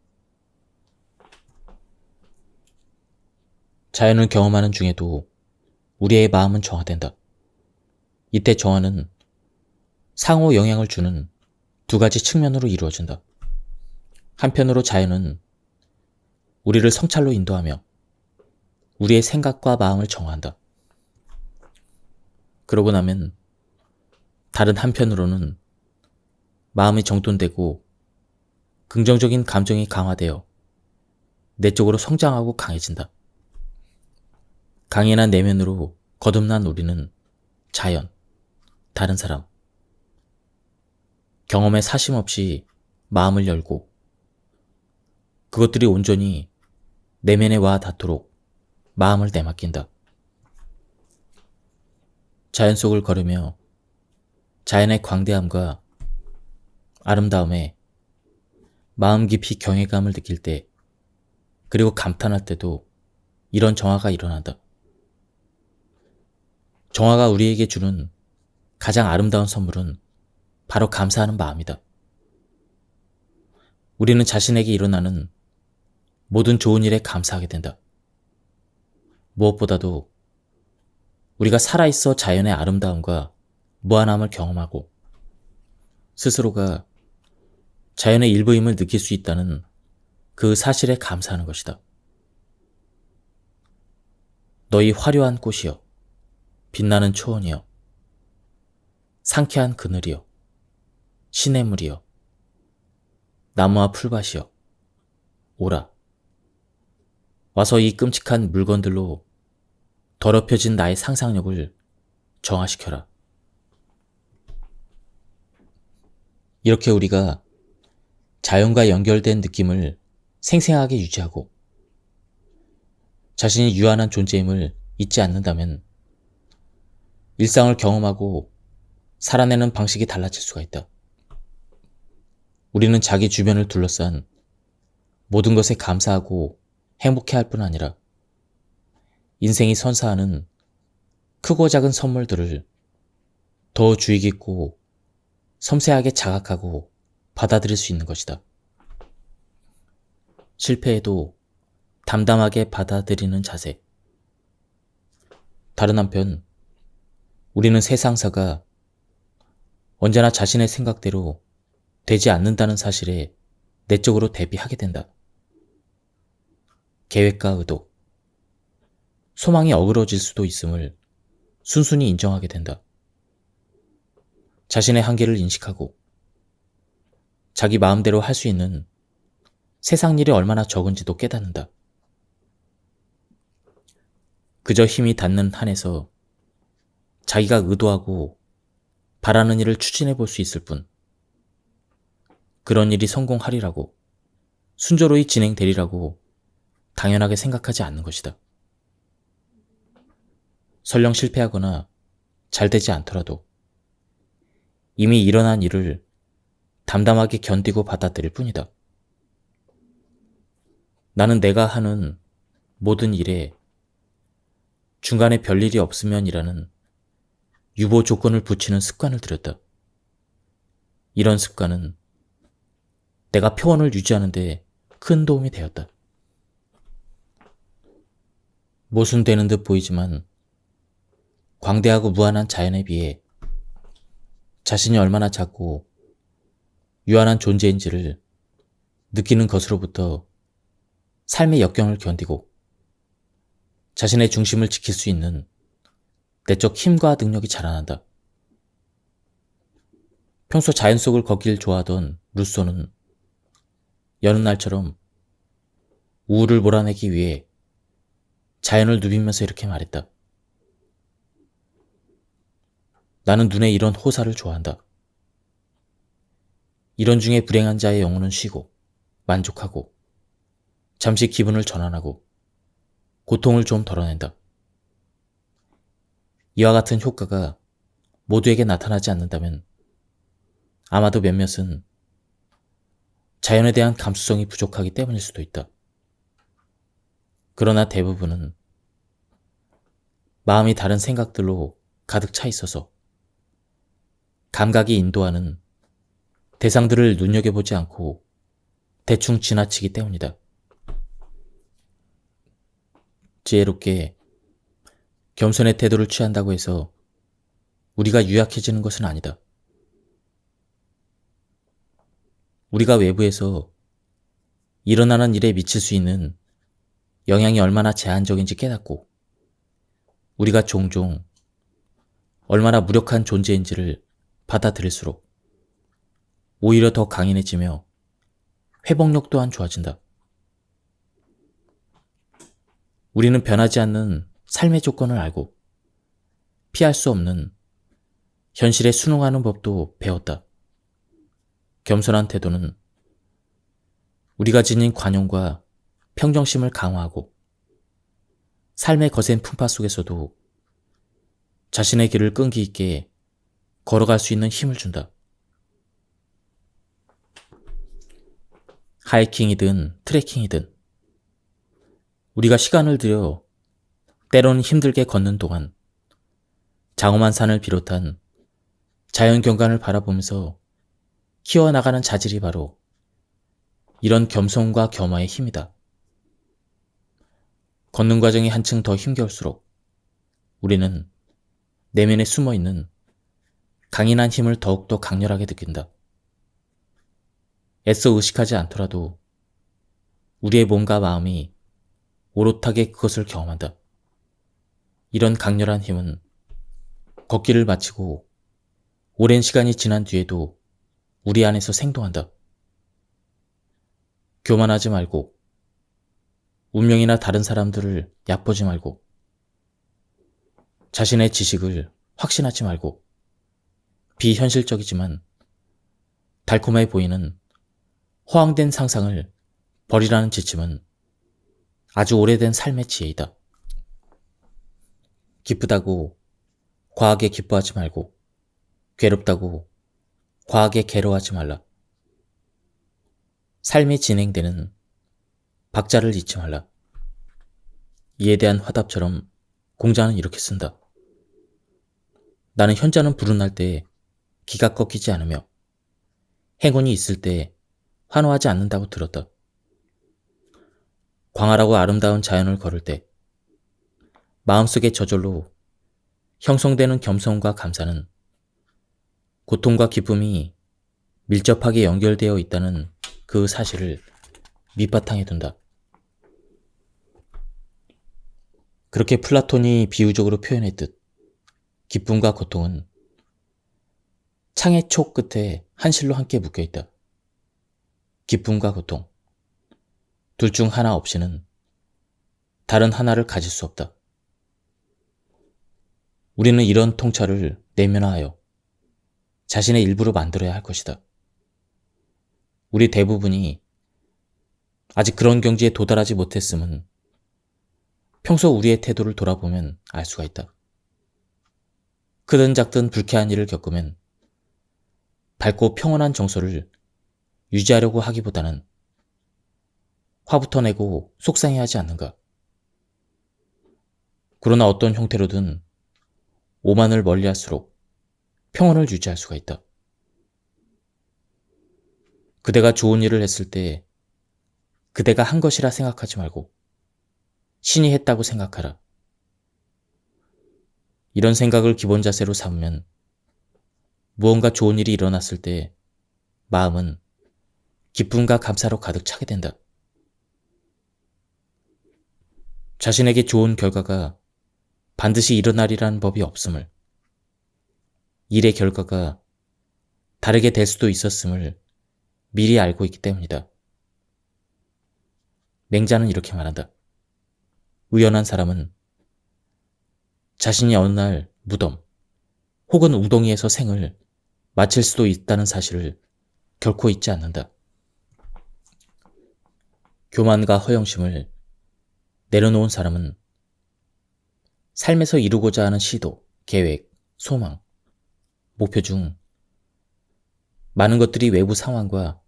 자연을 경험하는 중에도 우리의 마음은 정화된다. 이때 정화는 상호 영향을 주는 두 가지 측면으로 이루어진다. 한편으로 자연은 우리를 성찰로 인도하며 우리의 생각과 마음을 정화한다. 그러고 나면 다른 한편으로는 마음이 정돈되고 긍정적인 감정이 강화되어 내적으로 성장하고 강해진다. 강인한 내면으로 거듭난 우리는 자연, 다른 사람, 경험에 사심 없이 마음을 열고 그것들이 온전히 내면에 와 닿도록 마음을 내맡긴다. 자연 속을 걸으며 자연의 광대함과 아름다움에 마음 깊이 경외감을 느낄 때, 그리고 감탄할 때도 이런 정화가 일어난다. 정화가 우리에게 주는 가장 아름다운 선물은 바로 감사하는 마음이다. 우리는 자신에게 일어나는 모든 좋은 일에 감사하게 된다. 무엇보다도 우리가 살아있어 자연의 아름다움과 무한함을 경험하고 스스로가 자연의 일부임을 느낄 수 있다는 그 사실에 감사하는 것이다. 너희 화려한 꽃이여, 빛나는 초원이여, 상쾌한 그늘이여, 시냇물이여, 나무와 풀밭이여, 오라. 와서 이 끔찍한 물건들로 더럽혀진 나의 상상력을 정화시켜라. 이렇게 우리가 자연과 연결된 느낌을 생생하게 유지하고 자신이 유한한 존재임을 잊지 않는다면 일상을 경험하고 살아내는 방식이 달라질 수가 있다. 우리는 자기 주변을 둘러싼 모든 것에 감사하고 행복해할 뿐 아니라 인생이 선사하는 크고 작은 선물들을 더 주의 깊고 섬세하게 자각하고 받아들일 수 있는 것이다. 실패해도 담담하게 받아들이는 자세. 다른 한편 우리는 세상사가 언제나 자신의 생각대로 되지 않는다는 사실에 내적으로 대비하게 된다. 계획과 의도, 소망이 어그러질 수도 있음을 순순히 인정하게 된다. 자신의 한계를 인식하고 자기 마음대로 할 수 있는 세상 일이 얼마나 적은지도 깨닫는다. 그저 힘이 닿는 한에서 자기가 의도하고 바라는 일을 추진해 볼 수 있을 뿐, 그런 일이 성공하리라고, 순조로이 진행되리라고 당연하게 생각하지 않는 것이다. 설령 실패하거나 잘 되지 않더라도 이미 일어난 일을 담담하게 견디고 받아들일 뿐이다. 나는 내가 하는 모든 일에 중간에 별일이 없으면이라는 유보 조건을 붙이는 습관을 들였다. 이런 습관은 내가 평온을 유지하는 데 큰 도움이 되었다. 모순되는 듯 보이지만 광대하고 무한한 자연에 비해 자신이 얼마나 작고 유한한 존재인지를 느끼는 것으로부터 삶의 역경을 견디고 자신의 중심을 지킬 수 있는 내적 힘과 능력이 자라난다. 평소 자연 속을 걷기를 좋아하던 루소는 여느 날처럼 우울을 몰아내기 위해 자연을 누비면서 이렇게 말했다. 나는 눈에 이런 호사를 좋아한다. 이런 중에 불행한 자의 영혼은 쉬고 만족하고 잠시 기분을 전환하고 고통을 좀 덜어낸다. 이와 같은 효과가 모두에게 나타나지 않는다면 아마도 몇몇은 자연에 대한 감수성이 부족하기 때문일 수도 있다. 그러나 대부분은 마음이 다른 생각들로 가득 차 있어서 감각이 인도하는 대상들을 눈여겨보지 않고 대충 지나치기 때문이다. 지혜롭게 겸손의 태도를 취한다고 해서 우리가 유약해지는 것은 아니다. 우리가 외부에서 일어나는 일에 미칠 수 있는 영향이 얼마나 제한적인지 깨닫고 우리가 종종 얼마나 무력한 존재인지를 받아들일수록 오히려 더 강인해지며 회복력 또한 좋아진다. 우리는 변하지 않는 삶의 조건을 알고 피할 수 없는 현실에 순응하는 법도 배웠다. 겸손한 태도는 우리가 지닌 관용과 평정심을 강화하고 삶의 거센 풍파 속에서도 자신의 길을 끈기 있게 걸어갈 수 있는 힘을 준다. 하이킹이든 트레킹이든 우리가 시간을 들여 때로는 힘들게 걷는 동안 장엄한 산을 비롯한 자연 경관을 바라보면서 키워나가는 자질이 바로 이런 겸손과 겸허의 힘이다. 걷는 과정이 한층 더 힘겨울수록 우리는 내면에 숨어있는 강인한 힘을 더욱더 강렬하게 느낀다. 애써 의식하지 않더라도 우리의 몸과 마음이 오롯하게 그것을 경험한다. 이런 강렬한 힘은 걷기를 마치고 오랜 시간이 지난 뒤에도 우리 안에서 생동한다. 교만하지 말고 운명이나 다른 사람들을 얕보지 말고 자신의 지식을 확신하지 말고 비현실적이지만 달콤해 보이는 허황된 상상을 버리라는 지침은 아주 오래된 삶의 지혜이다. 기쁘다고 과하게 기뻐하지 말고 괴롭다고 과하게 괴로워하지 말라. 삶이 진행되는 박자를 잊지 말라. 이에 대한 화답처럼 공자는 이렇게 쓴다. 나는 현자는 불은 날 때 기가 꺾이지 않으며 행운이 있을 때 환호하지 않는다고 들었다. 광활하고 아름다운 자연을 걸을 때 마음속의 저절로 형성되는 겸손과 감사는 고통과 기쁨이 밀접하게 연결되어 있다는 그 사실을 밑바탕에 둔다. 그렇게 플라톤이 비유적으로 표현했듯 기쁨과 고통은 창의 촉 끝에 한 실로 함께 묶여있다. 기쁨과 고통, 둘 중 하나 없이는 다른 하나를 가질 수 없다. 우리는 이런 통찰을 내면화하여 자신의 일부로 만들어야 할 것이다. 우리 대부분이 아직 그런 경지에 도달하지 못했음은 평소 우리의 태도를 돌아보면 알 수가 있다. 크든 작든 불쾌한 일을 겪으면 밝고 평온한 정서를 유지하려고 하기보다는 화부터 내고 속상해하지 않는가. 그러나 어떤 형태로든 오만을 멀리할수록 평온을 유지할 수가 있다. 그대가 좋은 일을 했을 때 그대가 한 것이라 생각하지 말고 신이 했다고 생각하라. 이런 생각을 기본 자세로 삼으면 무언가 좋은 일이 일어났을 때 마음은 기쁨과 감사로 가득 차게 된다. 자신에게 좋은 결과가 반드시 일어나리라는 법이 없음을, 일의 결과가 다르게 될 수도 있었음을 미리 알고 있기 때문이다. 맹자는 이렇게 말한다. 우연한 사람은 자신이 어느 날 무덤 혹은 웅덩이에서 생을 마칠 수도 있다는 사실을 결코 잊지 않는다. 교만과 허영심을 내려놓은 사람은 삶에서 이루고자 하는 시도, 계획, 소망, 목표 중 많은 것들이 외부 상황과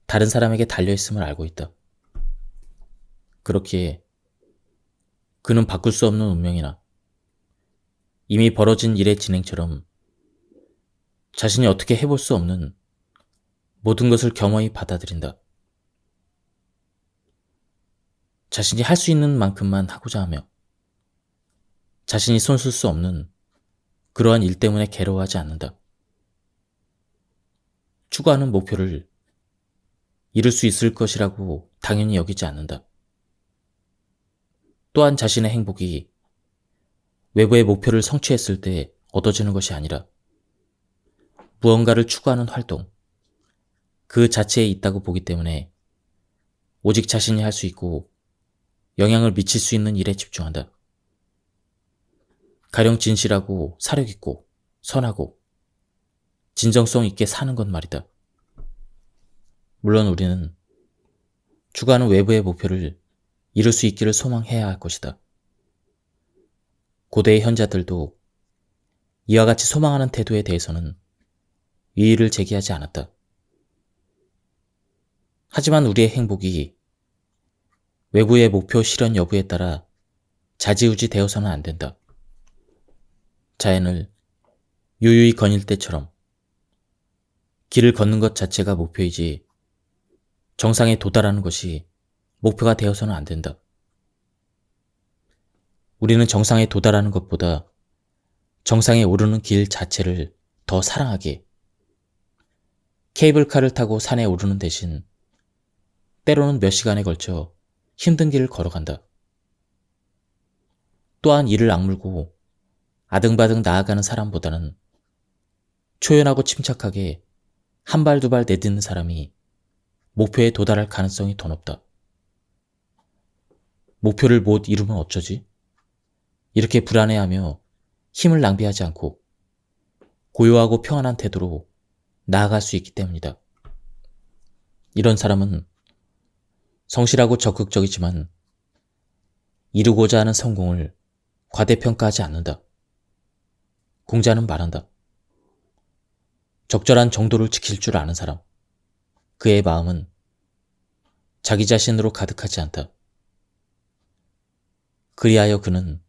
다른 사람에게 달려있음을 알고 있다. 그렇기에 그는 바꿀 수 없는 운명이나 이미 벌어진 일의 진행처럼 자신이 어떻게 해볼 수 없는 모든 것을 겸허히 받아들인다. 자신이 할 수 있는 만큼만 하고자 하며 자신이 손쓸 수 없는 그러한 일 때문에 괴로워하지 않는다. 추구하는 목표를 이룰 수 있을 것이라고 당연히 여기지 않는다. 또한 자신의 행복이 외부의 목표를 성취했을 때 얻어지는 것이 아니라 무언가를 추구하는 활동, 그 자체에 있다고 보기 때문에 오직 자신이 할 수 있고 영향을 미칠 수 있는 일에 집중한다. 가령 진실하고 사력 있고 선하고 진정성 있게 사는 것 말이다. 물론 우리는 추구하는 외부의 목표를 이룰 수 있기를 소망해야 할 것이다. 고대의 현자들도 이와 같이 소망하는 태도에 대해서는 이의를 제기하지 않았다. 하지만 우리의 행복이 외부의 목표 실현 여부에 따라 좌지우지 되어서는 안 된다. 자연을 유유히 거닐 때처럼 길을 걷는 것 자체가 목표이지 정상에 도달하는 것이 목표가 되어서는 안 된다. 우리는 정상에 도달하는 것보다 정상에 오르는 길 자체를 더 사랑하게, 케이블카를 타고 산에 오르는 대신 때로는 몇 시간에 걸쳐 힘든 길을 걸어간다. 또한 이를 악물고 아등바등 나아가는 사람보다는 초연하고 침착하게 한 발 두 발 내딛는 사람이 목표에 도달할 가능성이 더 높다. 목표를 못 이루면 어쩌지? 이렇게 불안해하며 힘을 낭비하지 않고 고요하고 평안한 태도로 나아갈 수 있기 때문이다. 이런 사람은 성실하고 적극적이지만 이루고자 하는 성공을 과대평가하지 않는다. 공자는 말한다. 적절한 정도를 지킬 줄 아는 사람. 그의 마음은 자기 자신으로 가득하지 않다. 그리하여 그는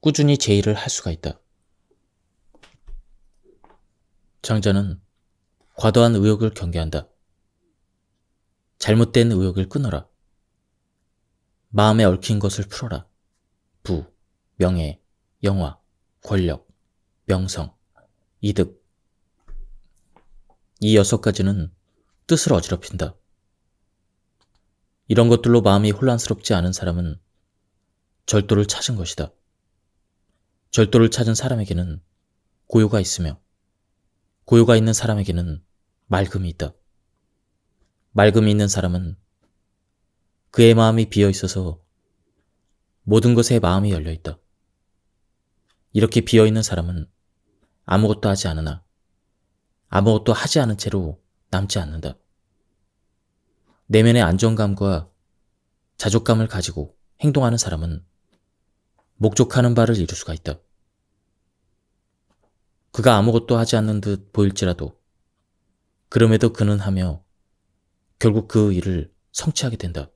꾸준히 제의를 할 수가 있다. 장자는 과도한 의욕을 경계한다. 잘못된 의욕을 끊어라. 마음에 얽힌 것을 풀어라. 부, 명예, 영화, 권력, 명성, 이득. 이 6가지는 뜻을 어지럽힌다. 이런 것들로 마음이 혼란스럽지 않은 사람은 절도를 찾은 것이다. 절도를 찾은 사람에게는 고요가 있으며 고요가 있는 사람에게는 맑음이 있다. 맑음이 있는 사람은 그의 마음이 비어 있어서 모든 것에 마음이 열려 있다. 이렇게 비어 있는 사람은 아무것도 하지 않으나 아무것도 하지 않은 채로 남지 않는다. 내면의 안정감과 자족감을 가지고 행동하는 사람은 목적하는 바를 이룰 수가 있다. 그가 아무것도 하지 않는 듯 보일지라도 그럼에도 그는 하며 결국 그 일을 성취하게 된다.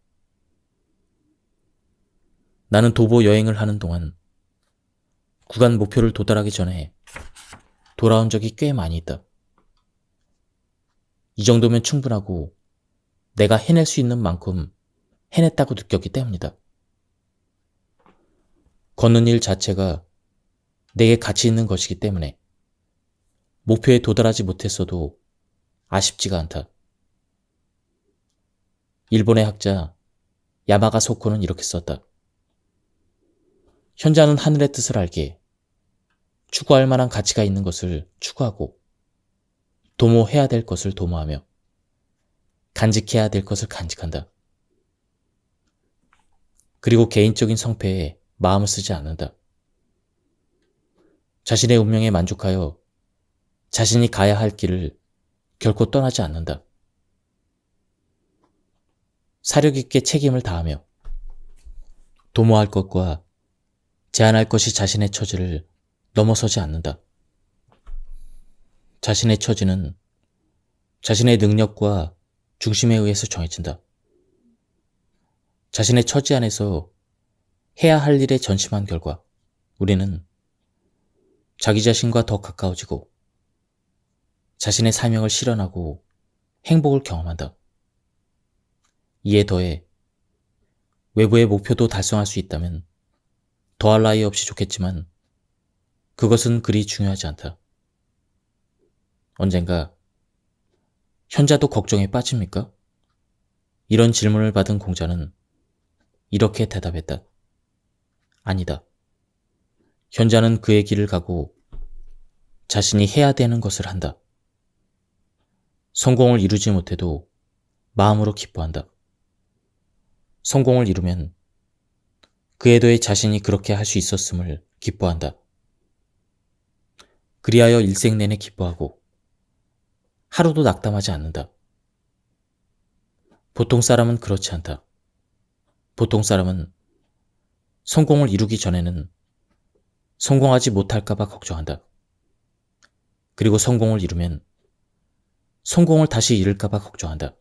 나는 도보 여행을 하는 동안 구간 목표를 도달하기 전에 돌아온 적이 꽤 많이 있다. 이 정도면 충분하고 내가 해낼 수 있는 만큼 해냈다고 느꼈기 때문이다. 걷는 일 자체가 내게 가치 있는 것이기 때문에 목표에 도달하지 못했어도 아쉽지가 않다. 일본의 학자 야마가 소코는 이렇게 썼다. 현자는 하늘의 뜻을 알기에 추구할 만한 가치가 있는 것을 추구하고 도모해야 될 것을 도모하며 간직해야 될 것을 간직한다. 그리고 개인적인 성패에 마음을 쓰지 않는다. 자신의 운명에 만족하여 자신이 가야 할 길을 결코 떠나지 않는다. 사력 있게 책임을 다하며 도모할 것과 제한할 것이 자신의 처지를 넘어서지 않는다. 자신의 처지는 자신의 능력과 중심에 의해서 정해진다. 자신의 처지 안에서 해야 할 일에 전심한 결과 우리는 자기 자신과 더 가까워지고 자신의 사명을 실현하고 행복을 경험한다. 이에 더해 외부의 목표도 달성할 수 있다면 더할 나위 없이 좋겠지만 그것은 그리 중요하지 않다. 언젠가 현자도 걱정에 빠집니까? 이런 질문을 받은 공자는 이렇게 대답했다. 아니다. 현자는 그의 길을 가고 자신이 해야 되는 것을 한다. 성공을 이루지 못해도 마음으로 기뻐한다. 성공을 이루면 그에 더해 자신이 그렇게 할 수 있었음을 기뻐한다. 그리하여 일생 내내 기뻐하고 하루도 낙담하지 않는다. 보통 사람은 그렇지 않다. 보통 사람은 성공을 이루기 전에는 성공하지 못할까봐 걱정한다. 그리고 성공을 이루면 성공을 다시 잃을까봐 걱정한다.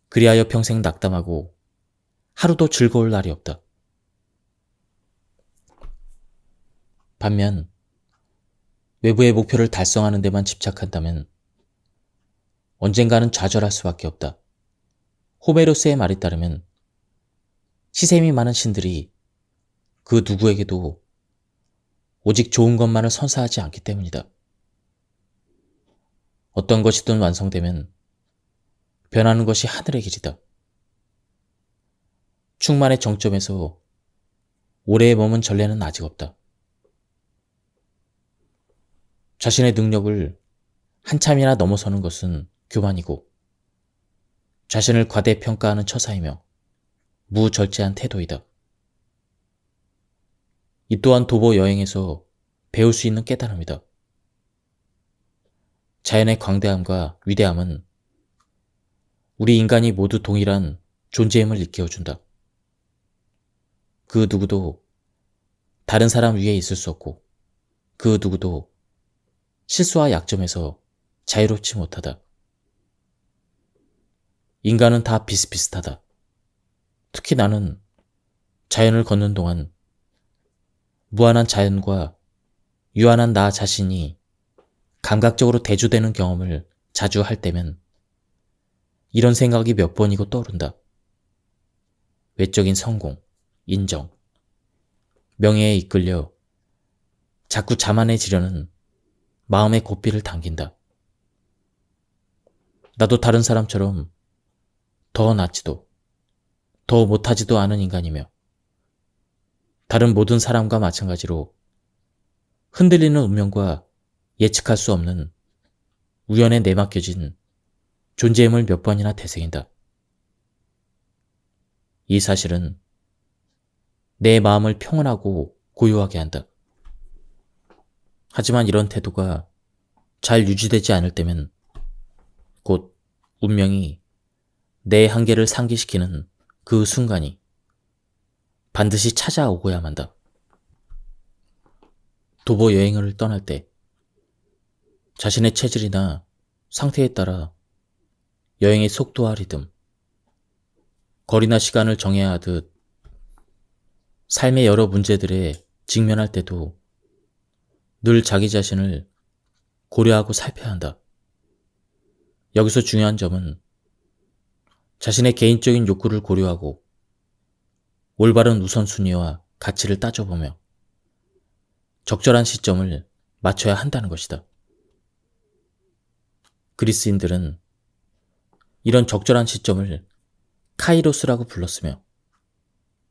그리하여 평생 낙담하고 하루도 즐거울 날이 없다. 반면 외부의 목표를 달성하는 데만 집착한다면 언젠가는 좌절할 수밖에 없다. 호메로스의 말에 따르면 시샘이 많은 신들이 그 누구에게도 오직 좋은 것만을 선사하지 않기 때문이다. 어떤 것이든 완성되면 변하는 것이 하늘의 길이다. 충만의 정점에서 오래 머문 전례는 아직 없다. 자신의 능력을 한참이나 넘어서는 것은 교만이고 자신을 과대평가하는 처사이며 무절제한 태도이다. 이 또한 도보 여행에서 배울 수 있는 깨달음이다. 자연의 광대함과 위대함은 우리 인간이 모두 동일한 존재임을 일깨워준다. 그 누구도 다른 사람 위에 있을 수 없고 그 누구도 실수와 약점에서 자유롭지 못하다. 인간은 다 비슷비슷하다. 특히 나는 자연을 걷는 동안 무한한 자연과 유한한 나 자신이 감각적으로 대조되는 경험을 자주 할 때면 이런 생각이 몇 번이고 떠오른다. 외적인 성공, 인정, 명예에 이끌려 자꾸 자만해지려는 마음의 고삐를 당긴다. 나도 다른 사람처럼 더 낫지도 더 못하지도 않은 인간이며 다른 모든 사람과 마찬가지로 흔들리는 운명과 예측할 수 없는 우연에 내맡겨진 존재임을 몇 번이나 되새긴다. 이 사실은 내 마음을 평온하고 고요하게 한다. 하지만 이런 태도가 잘 유지되지 않을 때면 곧 운명이 내 한계를 상기시키는 그 순간이 반드시 찾아오고야 한다. 도보 여행을 떠날 때 자신의 체질이나 상태에 따라 여행의 속도와 리듬, 거리나 시간을 정해야 하듯 삶의 여러 문제들에 직면할 때도 늘 자기 자신을 고려하고 살펴야 한다. 여기서 중요한 점은 자신의 개인적인 욕구를 고려하고 올바른 우선순위와 가치를 따져보며 적절한 시점을 맞춰야 한다는 것이다. 그리스인들은 이런 적절한 시점을 카이로스라고 불렀으며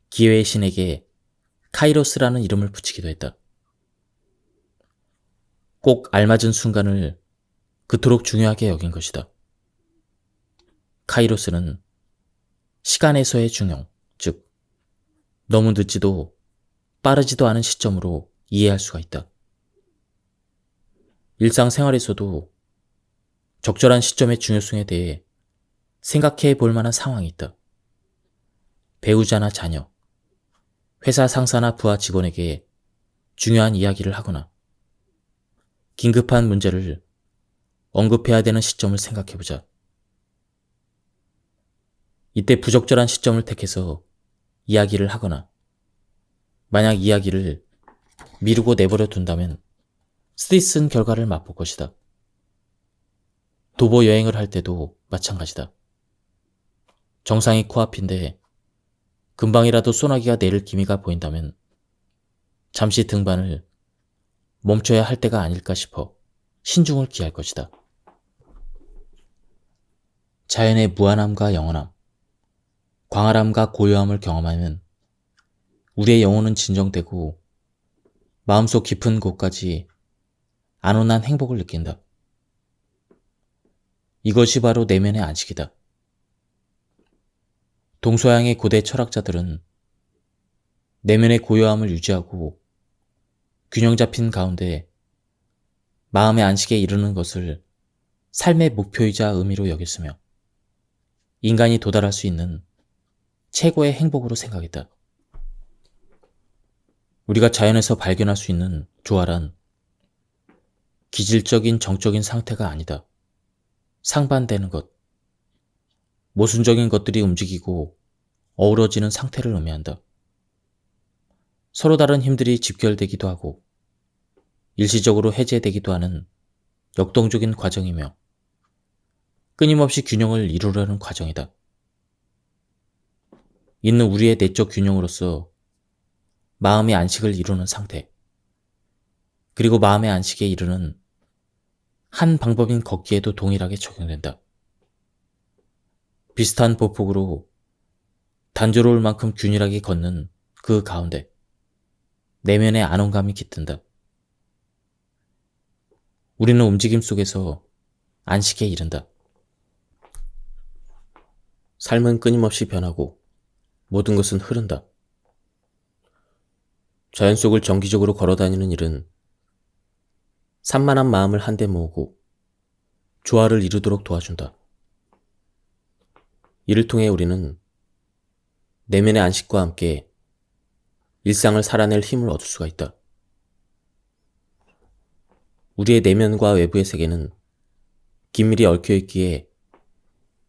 기회의 신에게 카이로스라는 이름을 붙이기도 했다. 꼭 알맞은 순간을 그토록 중요하게 여긴 것이다. 카이로스는 시간에서의 중용, 즉 너무 늦지도 빠르지도 않은 시점으로 이해할 수가 있다. 일상생활에서도 적절한 시점의 중요성에 대해 생각해 볼 만한 상황이 있다. 배우자나 자녀, 회사 상사나 부하 직원에게 중요한 이야기를 하거나 긴급한 문제를 언급해야 되는 시점을 생각해보자. 이때 부적절한 시점을 택해서 이야기를 하거나 만약 이야기를 미루고 내버려 둔다면 쓰디쓴 결과를 맛볼 것이다. 도보 여행을 할 때도 마찬가지다. 정상이 코앞인데 금방이라도 소나기가 내릴 기미가 보인다면 잠시 등반을 멈춰야 할 때가 아닐까 싶어 신중을 기할 것이다. 자연의 무한함과 영원함, 광활함과 고요함을 경험하면 우리의 영혼은 진정되고 마음속 깊은 곳까지 안온한 행복을 느낀다. 이것이 바로 내면의 안식이다. 동서양의 고대 철학자들은 내면의 고요함을 유지하고 균형 잡힌 가운데 마음의 안식에 이르는 것을 삶의 목표이자 의미로 여겼으며 인간이 도달할 수 있는 최고의 행복으로 생각했다. 우리가 자연에서 발견할 수 있는 조화란 기질적인 정적인 상태가 아니다. 상반되는 것, 모순적인 것들이 움직이고 어우러지는 상태를 의미한다. 서로 다른 힘들이 집결되기도 하고 일시적으로 해제되기도 하는 역동적인 과정이며 끊임없이 균형을 이루려는 과정이다. 있는 우리의 내적 균형으로서 마음의 안식을 이루는 상태, 그리고 마음의 안식에 이르는 한 방법인 걷기에도 동일하게 적용된다. 비슷한 보폭으로 단조로울 만큼 균일하게 걷는 그 가운데 내면의 안온감이 깃든다. 우리는 움직임 속에서 안식에 이른다. 삶은 끊임없이 변하고 모든 것은 흐른다. 자연 속을 정기적으로 걸어다니는 일은 산만한 마음을 한데 모으고 조화를 이루도록 도와준다. 이를 통해 우리는 내면의 안식과 함께 일상을 살아낼 힘을 얻을 수가 있다. 우리의 내면과 외부의 세계는 긴밀히 얽혀 있기에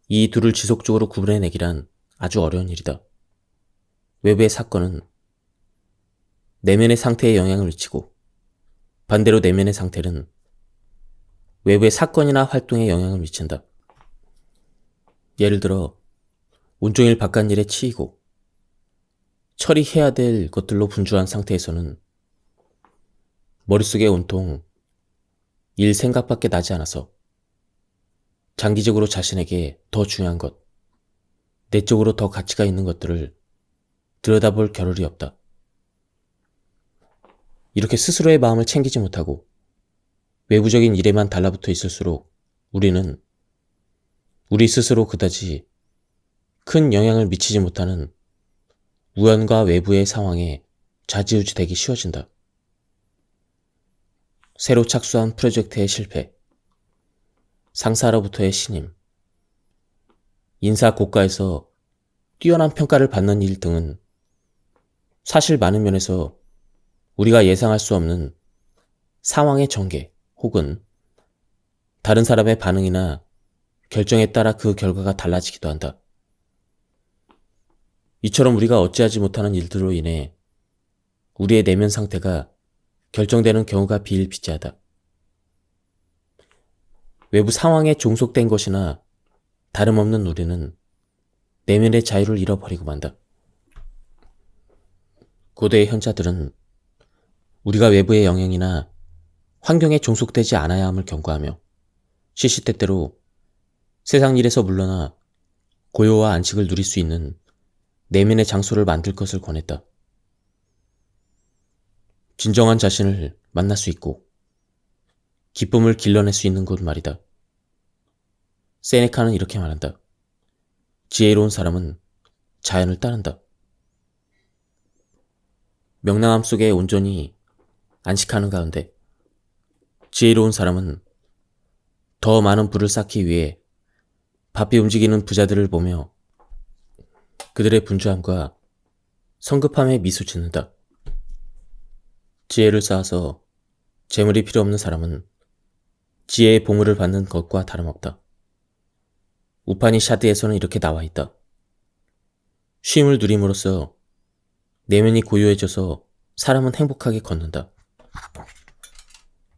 이 둘을 지속적으로 구분해내기란 아주 어려운 일이다. 외부의 사건은 내면의 상태에 영향을 미치고 반대로 내면의 상태는 외부의 사건이나 활동에 영향을 미친다. 예를 들어 온종일 바깥일에 치이고 처리해야 될 것들로 분주한 상태에서는 머릿속에 온통 일 생각밖에 나지 않아서 장기적으로 자신에게 더 중요한 것, 내적으로 더 가치가 있는 것들을 들여다볼 겨를이 없다. 이렇게 스스로의 마음을 챙기지 못하고 외부적인 일에만 달라붙어 있을수록 우리는 우리 스스로 그다지 큰 영향을 미치지 못하는 우연과 외부의 상황에 좌지우지 되기 쉬워진다. 새로 착수한 프로젝트의 실패, 상사로부터의 신임, 인사 고과에서 뛰어난 평가를 받는 일 등은 사실 많은 면에서 우리가 예상할 수 없는 상황의 전개 혹은 다른 사람의 반응이나 결정에 따라 그 결과가 달라지기도 한다. 이처럼 우리가 어찌하지 못하는 일들로 인해 우리의 내면 상태가 결정되는 경우가 비일비재하다. 외부 상황에 종속된 것이나 다름없는 우리는 내면의 자유를 잃어버리고 만다. 고대의 현자들은 우리가 외부의 영향이나 환경에 종속되지 않아야 함을 경고하며 시시때때로 세상 일에서 물러나 고요와 안식을 누릴 수 있는 내면의 장소를 만들 것을 권했다. 진정한 자신을 만날 수 있고 기쁨을 길러낼 수 있는 곳 말이다. 세네카는 이렇게 말한다. 지혜로운 사람은 자연을 따른다. 명랑함 속에 온전히 안식하는 가운데 지혜로운 사람은 더 많은 부를 쌓기 위해 바삐 움직이는 부자들을 보며 그들의 분주함과 성급함에 미소 짓는다. 지혜를 쌓아서 재물이 필요 없는 사람은 지혜의 보물을 받는 것과 다름없다. 우파니샤드에서는 이렇게 나와 있다. 쉼을 누림으로써 내면이 고요해져서 사람은 행복하게 걷는다.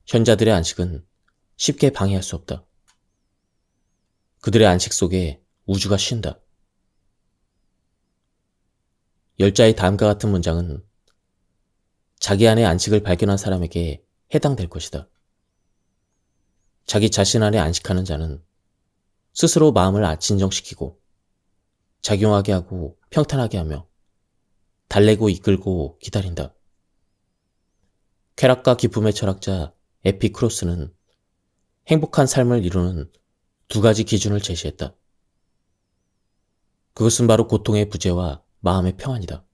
현자들의 안식은 쉽게 방해할 수 없다. 그들의 안식 속에 우주가 쉰다. 열자의 다음과 같은 문장은 자기 안의 안식을 발견한 사람에게 해당될 것이다. 자기 자신 안에 안식하는 자는 스스로 마음을 진정시키고 작용하게 하고 평탄하게 하며 달래고 이끌고 기다린다. 쾌락과 기쁨의 철학자 에피쿠로스는 행복한 삶을 이루는 두 가지 기준을 제시했다. 그것은 바로 고통의 부재와 마음의 평안이다.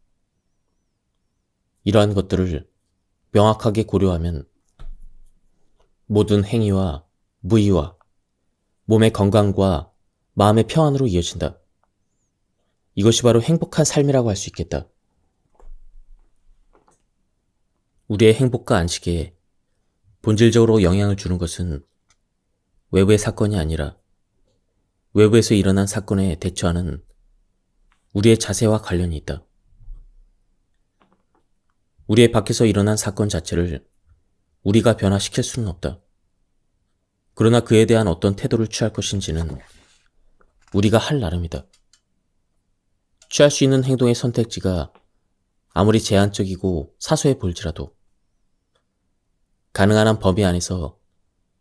이러한 것들을 명확하게 고려하면 모든 행위와 무의와 몸의 건강과 마음의 평안으로 이어진다. 이것이 바로 행복한 삶이라고 할 수 있겠다. 우리의 행복과 안식에 본질적으로 영향을 주는 것은 외부의 사건이 아니라 외부에서 일어난 사건에 대처하는 우리의 자세와 관련이 있다. 우리의 밖에서 일어난 사건 자체를 우리가 변화시킬 수는 없다. 그러나 그에 대한 어떤 태도를 취할 것인지는 우리가 할 나름이다. 취할 수 있는 행동의 선택지가 아무리 제한적이고 사소해 보일지라도 가능한 한 범위 안에서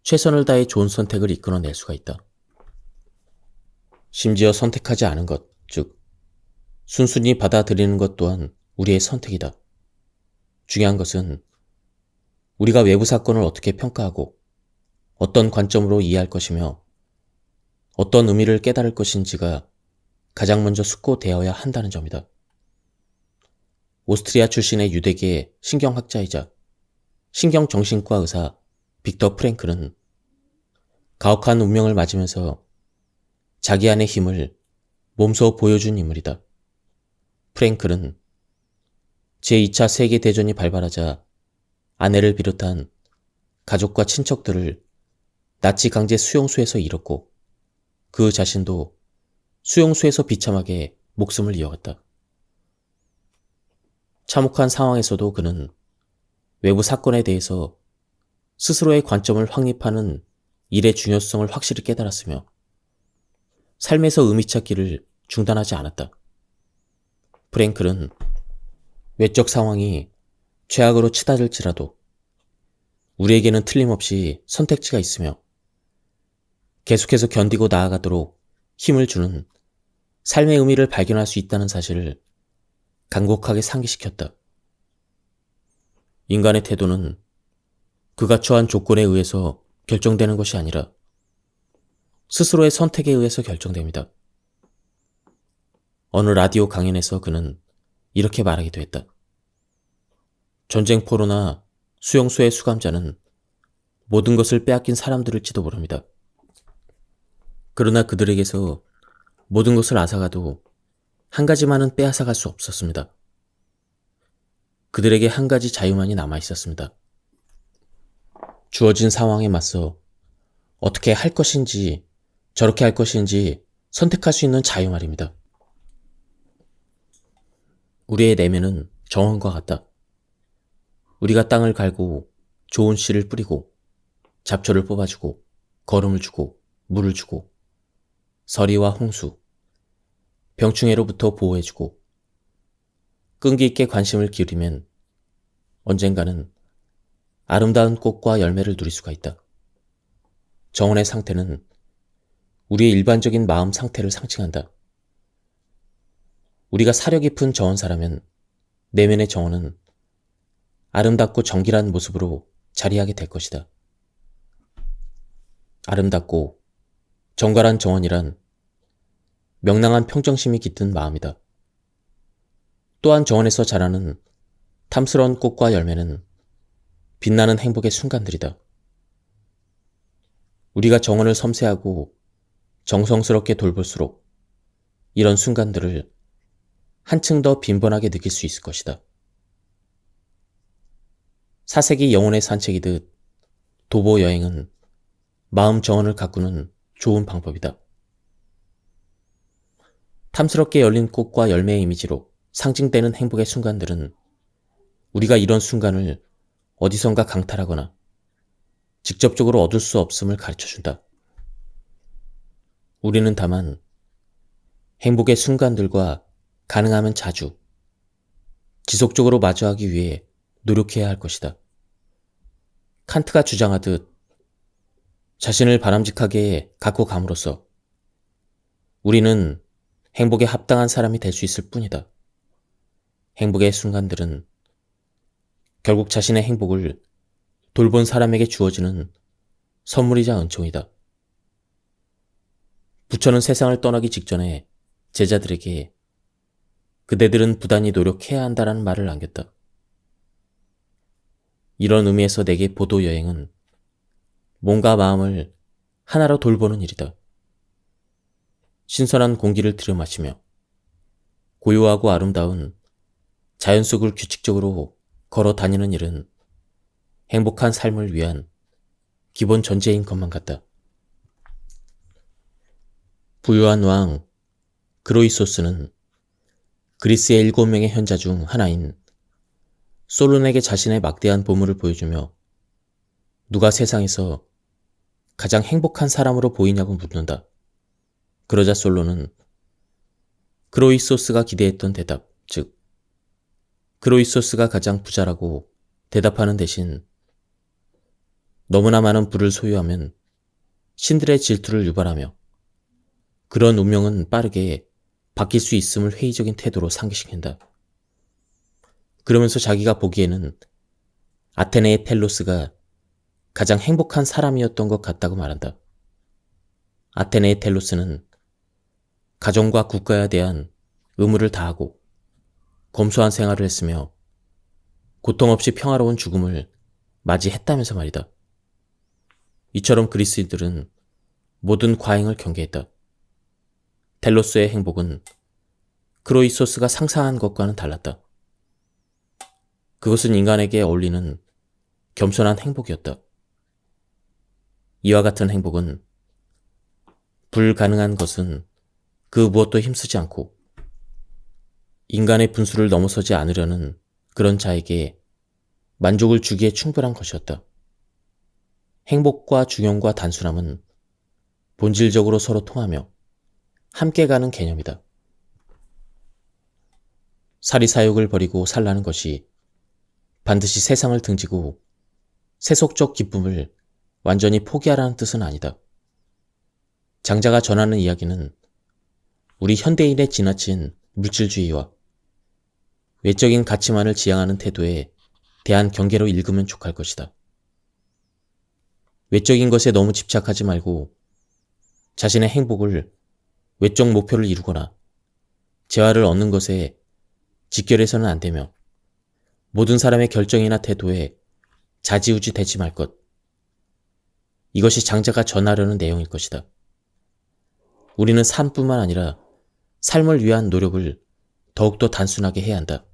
최선을 다해 좋은 선택을 이끌어낼 수가 있다. 심지어 선택하지 않은 것, 즉 순순히 받아들이는 것 또한 우리의 선택이다. 중요한 것은 우리가 외부 사건을 어떻게 평가하고 어떤 관점으로 이해할 것이며 어떤 의미를 깨달을 것인지가 가장 먼저 숙고되어야 한다는 점이다. 오스트리아 출신의 유대계 신경학자이자 신경정신과 의사 빅터 프랭클은 가혹한 운명을 맞으면서 자기 안의 힘을 몸소 보여준 인물이다. 프랭클은 제2차 세계대전이 발발하자 아내를 비롯한 가족과 친척들을 나치 강제 수용소에서 잃었고 그 자신도 수용소에서 비참하게 목숨을 이어갔다. 참혹한 상황에서도 그는 외부 사건에 대해서 스스로의 관점을 확립하는 일의 중요성을 확실히 깨달았으며 삶에서 의미 찾기를 중단하지 않았다. 프랭클은 외적 상황이 최악으로 치닫을지라도 우리에게는 틀림없이 선택지가 있으며 계속해서 견디고 나아가도록 힘을 주는 삶의 의미를 발견할 수 있다는 사실을 간곡하게 상기시켰다. 인간의 태도는 그가 처한 조건에 의해서 결정되는 것이 아니라 스스로의 선택에 의해서 결정됩니다. 어느 라디오 강연에서 그는 이렇게 말하기도 했다. 전쟁포로나 수용소의 수감자는 모든 것을 빼앗긴 사람들일지도 모릅니다. 그러나 그들에게서 모든 것을 앗아가도 한 가지만은 빼앗아갈 수 없었습니다. 그들에게 한 가지 자유만이 남아 있었습니다. 주어진 상황에 맞서 어떻게 할 것인지 저렇게 할 것인지 선택할 수 있는 자유 말입니다. 우리의 내면은 정원과 같다. 우리가 땅을 갈고 좋은 씨를 뿌리고 잡초를 뽑아주고 거름을 주고 물을 주고 서리와 홍수, 병충해로부터 보호해주고 끈기 있게 관심을 기울이면 언젠가는 아름다운 꽃과 열매를 누릴 수가 있다. 정원의 상태는 우리의 일반적인 마음 상태를 상징한다. 우리가 사려 깊은 정원사라면 내면의 정원은 아름답고 정길한 모습으로 자리하게 될 것이다. 아름답고 정갈한 정원이란 명랑한 평정심이 깃든 마음이다. 또한 정원에서 자라는 탐스러운 꽃과 열매는 빛나는 행복의 순간들이다. 우리가 정원을 섬세하고 정성스럽게 돌볼수록 이런 순간들을 한층 더 빈번하게 느낄 수 있을 것이다. 사색이 영혼의 산책이듯 도보 여행은 마음 정원을 가꾸는 좋은 방법이다. 탐스럽게 열린 꽃과 열매의 이미지로 상징되는 행복의 순간들은 우리가 이런 순간을 어디선가 강탈하거나 직접적으로 얻을 수 없음을 가르쳐준다. 우리는 다만 행복의 순간들과 가능하면 자주, 지속적으로 마주하기 위해 노력해야 할 것이다. 칸트가 주장하듯 자신을 바람직하게 갖고 감으로써 우리는 행복에 합당한 사람이 될 수 있을 뿐이다. 행복의 순간들은 결국 자신의 행복을 돌본 사람에게 주어지는 선물이자 은총이다. 부처는 세상을 떠나기 직전에 제자들에게 그대들은 부단히 노력해야 한다라는 말을 남겼다. 이런 의미에서 내게 보도 여행은 몸과 마음을 하나로 돌보는 일이다. 신선한 공기를 들여마시며 고요하고 아름다운 자연 속을 규칙적으로 걸어 다니는 일은 행복한 삶을 위한 기본 전제인 것만 같다. 부유한 왕 그로이소스는 그리스의 7명의 현자 중 하나인 솔론에게 자신의 막대한 보물을 보여주며 누가 세상에서 가장 행복한 사람으로 보이냐고 묻는다. 그러자 솔론은 그로이소스가 기대했던 대답, 즉 그로이소스가 가장 부자라고 대답하는 대신 너무나 많은 부를 소유하면 신들의 질투를 유발하며 그런 운명은 빠르게 바뀔 수 있음을 회의적인 태도로 상기시킨다. 그러면서 자기가 보기에는 아테네의 텔로스가 가장 행복한 사람이었던 것 같다고 말한다. 아테네의 텔로스는 가정과 국가에 대한 의무를 다하고 검소한 생활을 했으며 고통 없이 평화로운 죽음을 맞이했다면서 말이다. 이처럼 그리스인들은 모든 과잉을 경계했다. 텔로스의 행복은 크로이소스가 상상한 것과는 달랐다. 그것은 인간에게 어울리는 겸손한 행복이었다. 이와 같은 행복은 불가능한 것은 그 무엇도 힘쓰지 않고 인간의 분수를 넘어서지 않으려는 그런 자에게 만족을 주기에 충분한 것이었다. 행복과 중용과 단순함은 본질적으로 서로 통하며 함께 가는 개념이다. 사리사욕을 버리고 살라는 것이 반드시 세상을 등지고 세속적 기쁨을 완전히 포기하라는 뜻은 아니다. 장자가 전하는 이야기는 우리 현대인의 지나친 물질주의와 외적인 가치만을 지향하는 태도에 대한 경계로 읽으면 족할 것이다. 외적인 것에 너무 집착하지 말고 자신의 행복을 외적 목표를 이루거나 재화를 얻는 것에 직결해서는 안 되며 모든 사람의 결정이나 태도에 좌지우지 되지 말 것. 이것이 장자가 전하려는 내용일 것이다. 우리는 삶뿐만 아니라 삶을 위한 노력을 더욱더 단순하게 해야 한다.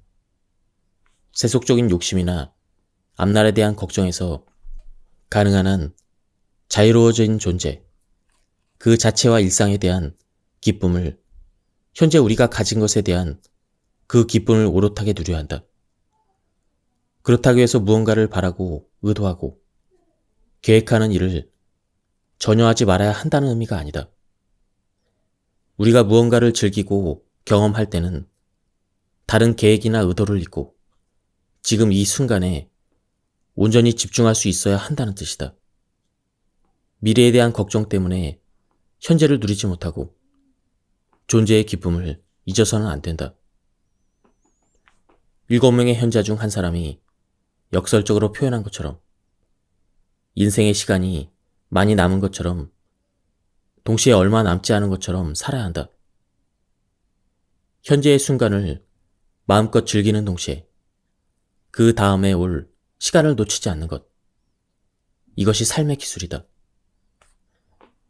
세속적인 욕심이나 앞날에 대한 걱정에서 가능한 한 자유로워진 존재, 그 자체와 일상에 대한 기쁨을 현재 우리가 가진 것에 대한 그 기쁨을 오롯하게 누려야 한다. 그렇다고 해서 무언가를 바라고 의도하고 계획하는 일을 전혀 하지 말아야 한다는 의미가 아니다. 우리가 무언가를 즐기고 경험할 때는 다른 계획이나 의도를 잊고 지금 이 순간에 온전히 집중할 수 있어야 한다는 뜻이다. 미래에 대한 걱정 때문에 현재를 누리지 못하고 존재의 기쁨을 잊어서는 안 된다. 7명의 현자 중 한 사람이 역설적으로 표현한 것처럼 인생의 시간이 많이 남은 것처럼 동시에 얼마 남지 않은 것처럼 살아야 한다. 현재의 순간을 마음껏 즐기는 동시에 그 다음에 올 시간을 놓치지 않는 것. 이것이 삶의 기술이다.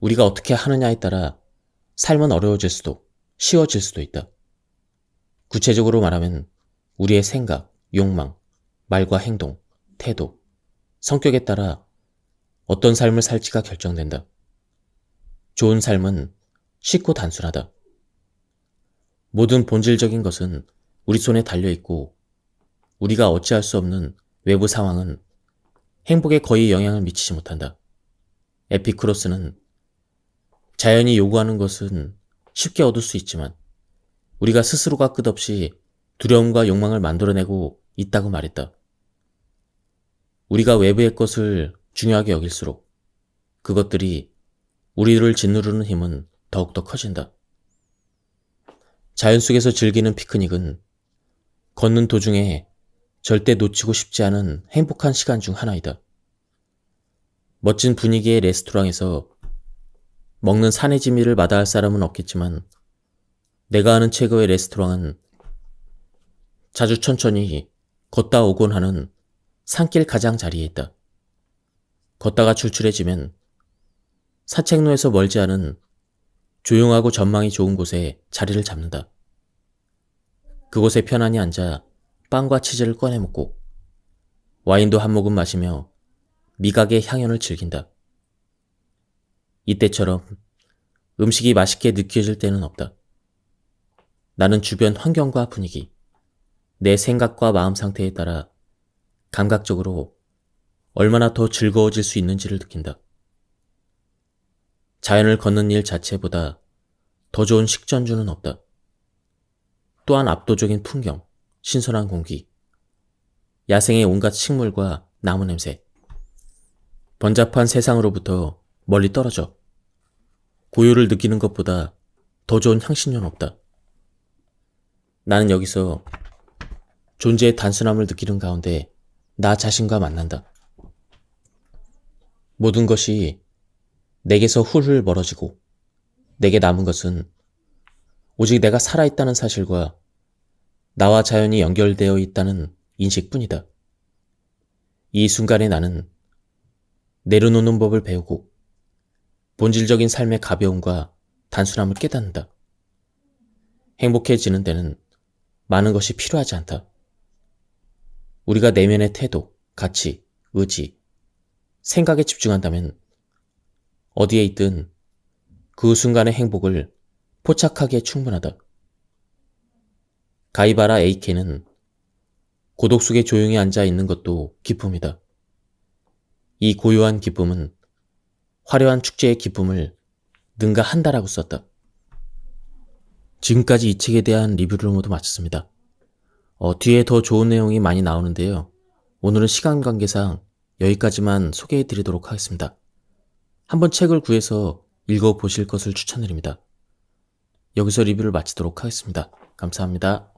우리가 어떻게 하느냐에 따라 삶은 어려워질 수도 쉬워질 수도 있다. 구체적으로 말하면 우리의 생각, 욕망, 말과 행동, 태도, 성격에 따라 어떤 삶을 살지가 결정된다. 좋은 삶은 쉽고 단순하다. 모든 본질적인 것은 우리 손에 달려있고 우리가 어찌할 수 없는 외부 상황은 행복에 거의 영향을 미치지 못한다. 에피쿠로스는 자연이 요구하는 것은 쉽게 얻을 수 있지만 우리가 스스로가 끝없이 두려움과 욕망을 만들어내고 있다고 말했다. 우리가 외부의 것을 중요하게 여길수록 그것들이 우리를 짓누르는 힘은 더욱더 커진다. 자연 속에서 즐기는 피크닉은 걷는 도중에 절대 놓치고 싶지 않은 행복한 시간 중 하나이다. 멋진 분위기의 레스토랑에서 먹는 산의 지미를 마다할 사람은 없겠지만 내가 아는 최고의 레스토랑은 자주 천천히 걷다 오곤 하는 산길 가장자리에 있다. 걷다가 출출해지면 산책로에서 멀지 않은 조용하고 전망이 좋은 곳에 자리를 잡는다. 그곳에 편안히 앉아 빵과 치즈를 꺼내 먹고 와인도 한 모금 마시며 미각의 향연을 즐긴다. 이때처럼 음식이 맛있게 느껴질 때는 없다. 나는 주변 환경과 분위기, 내 생각과 마음 상태에 따라 감각적으로 얼마나 더 즐거워질 수 있는지를 느낀다. 자연을 걷는 일 자체보다 더 좋은 식전주는 없다. 또한 압도적인 풍경, 신선한 공기, 야생의 온갖 식물과 나무 냄새, 번잡한 세상으로부터 멀리 떨어져 고요를 느끼는 것보다 더 좋은 향신료는 없다. 나는 여기서 존재의 단순함을 느끼는 가운데 나 자신과 만난다. 모든 것이 내게서 훌훌 멀어지고 내게 남은 것은 오직 내가 살아있다는 사실과 나와 자연이 연결되어 있다는 인식뿐이다. 이 순간에 나는 내려놓는 법을 배우고 본질적인 삶의 가벼움과 단순함을 깨닫는다. 행복해지는 데는 많은 것이 필요하지 않다. 우리가 내면의 태도, 가치, 의지, 생각에 집중한다면 어디에 있든 그 순간의 행복을 포착하기에 충분하다. 가이바라 에이케는 고독 속에 조용히 앉아 있는 것도 기쁨이다. 이 고요한 기쁨은 화려한 축제의 기쁨을 능가한다라고 썼다. 지금까지 이 책에 대한 리뷰를 모두 마쳤습니다. 뒤에 더 좋은 내용이 많이 나오는데요. 오늘은 시간 관계상 여기까지만 소개해 드리도록 하겠습니다. 한번 책을 구해서 읽어보실 것을 추천드립니다. 여기서 리뷰를 마치도록 하겠습니다. 감사합니다.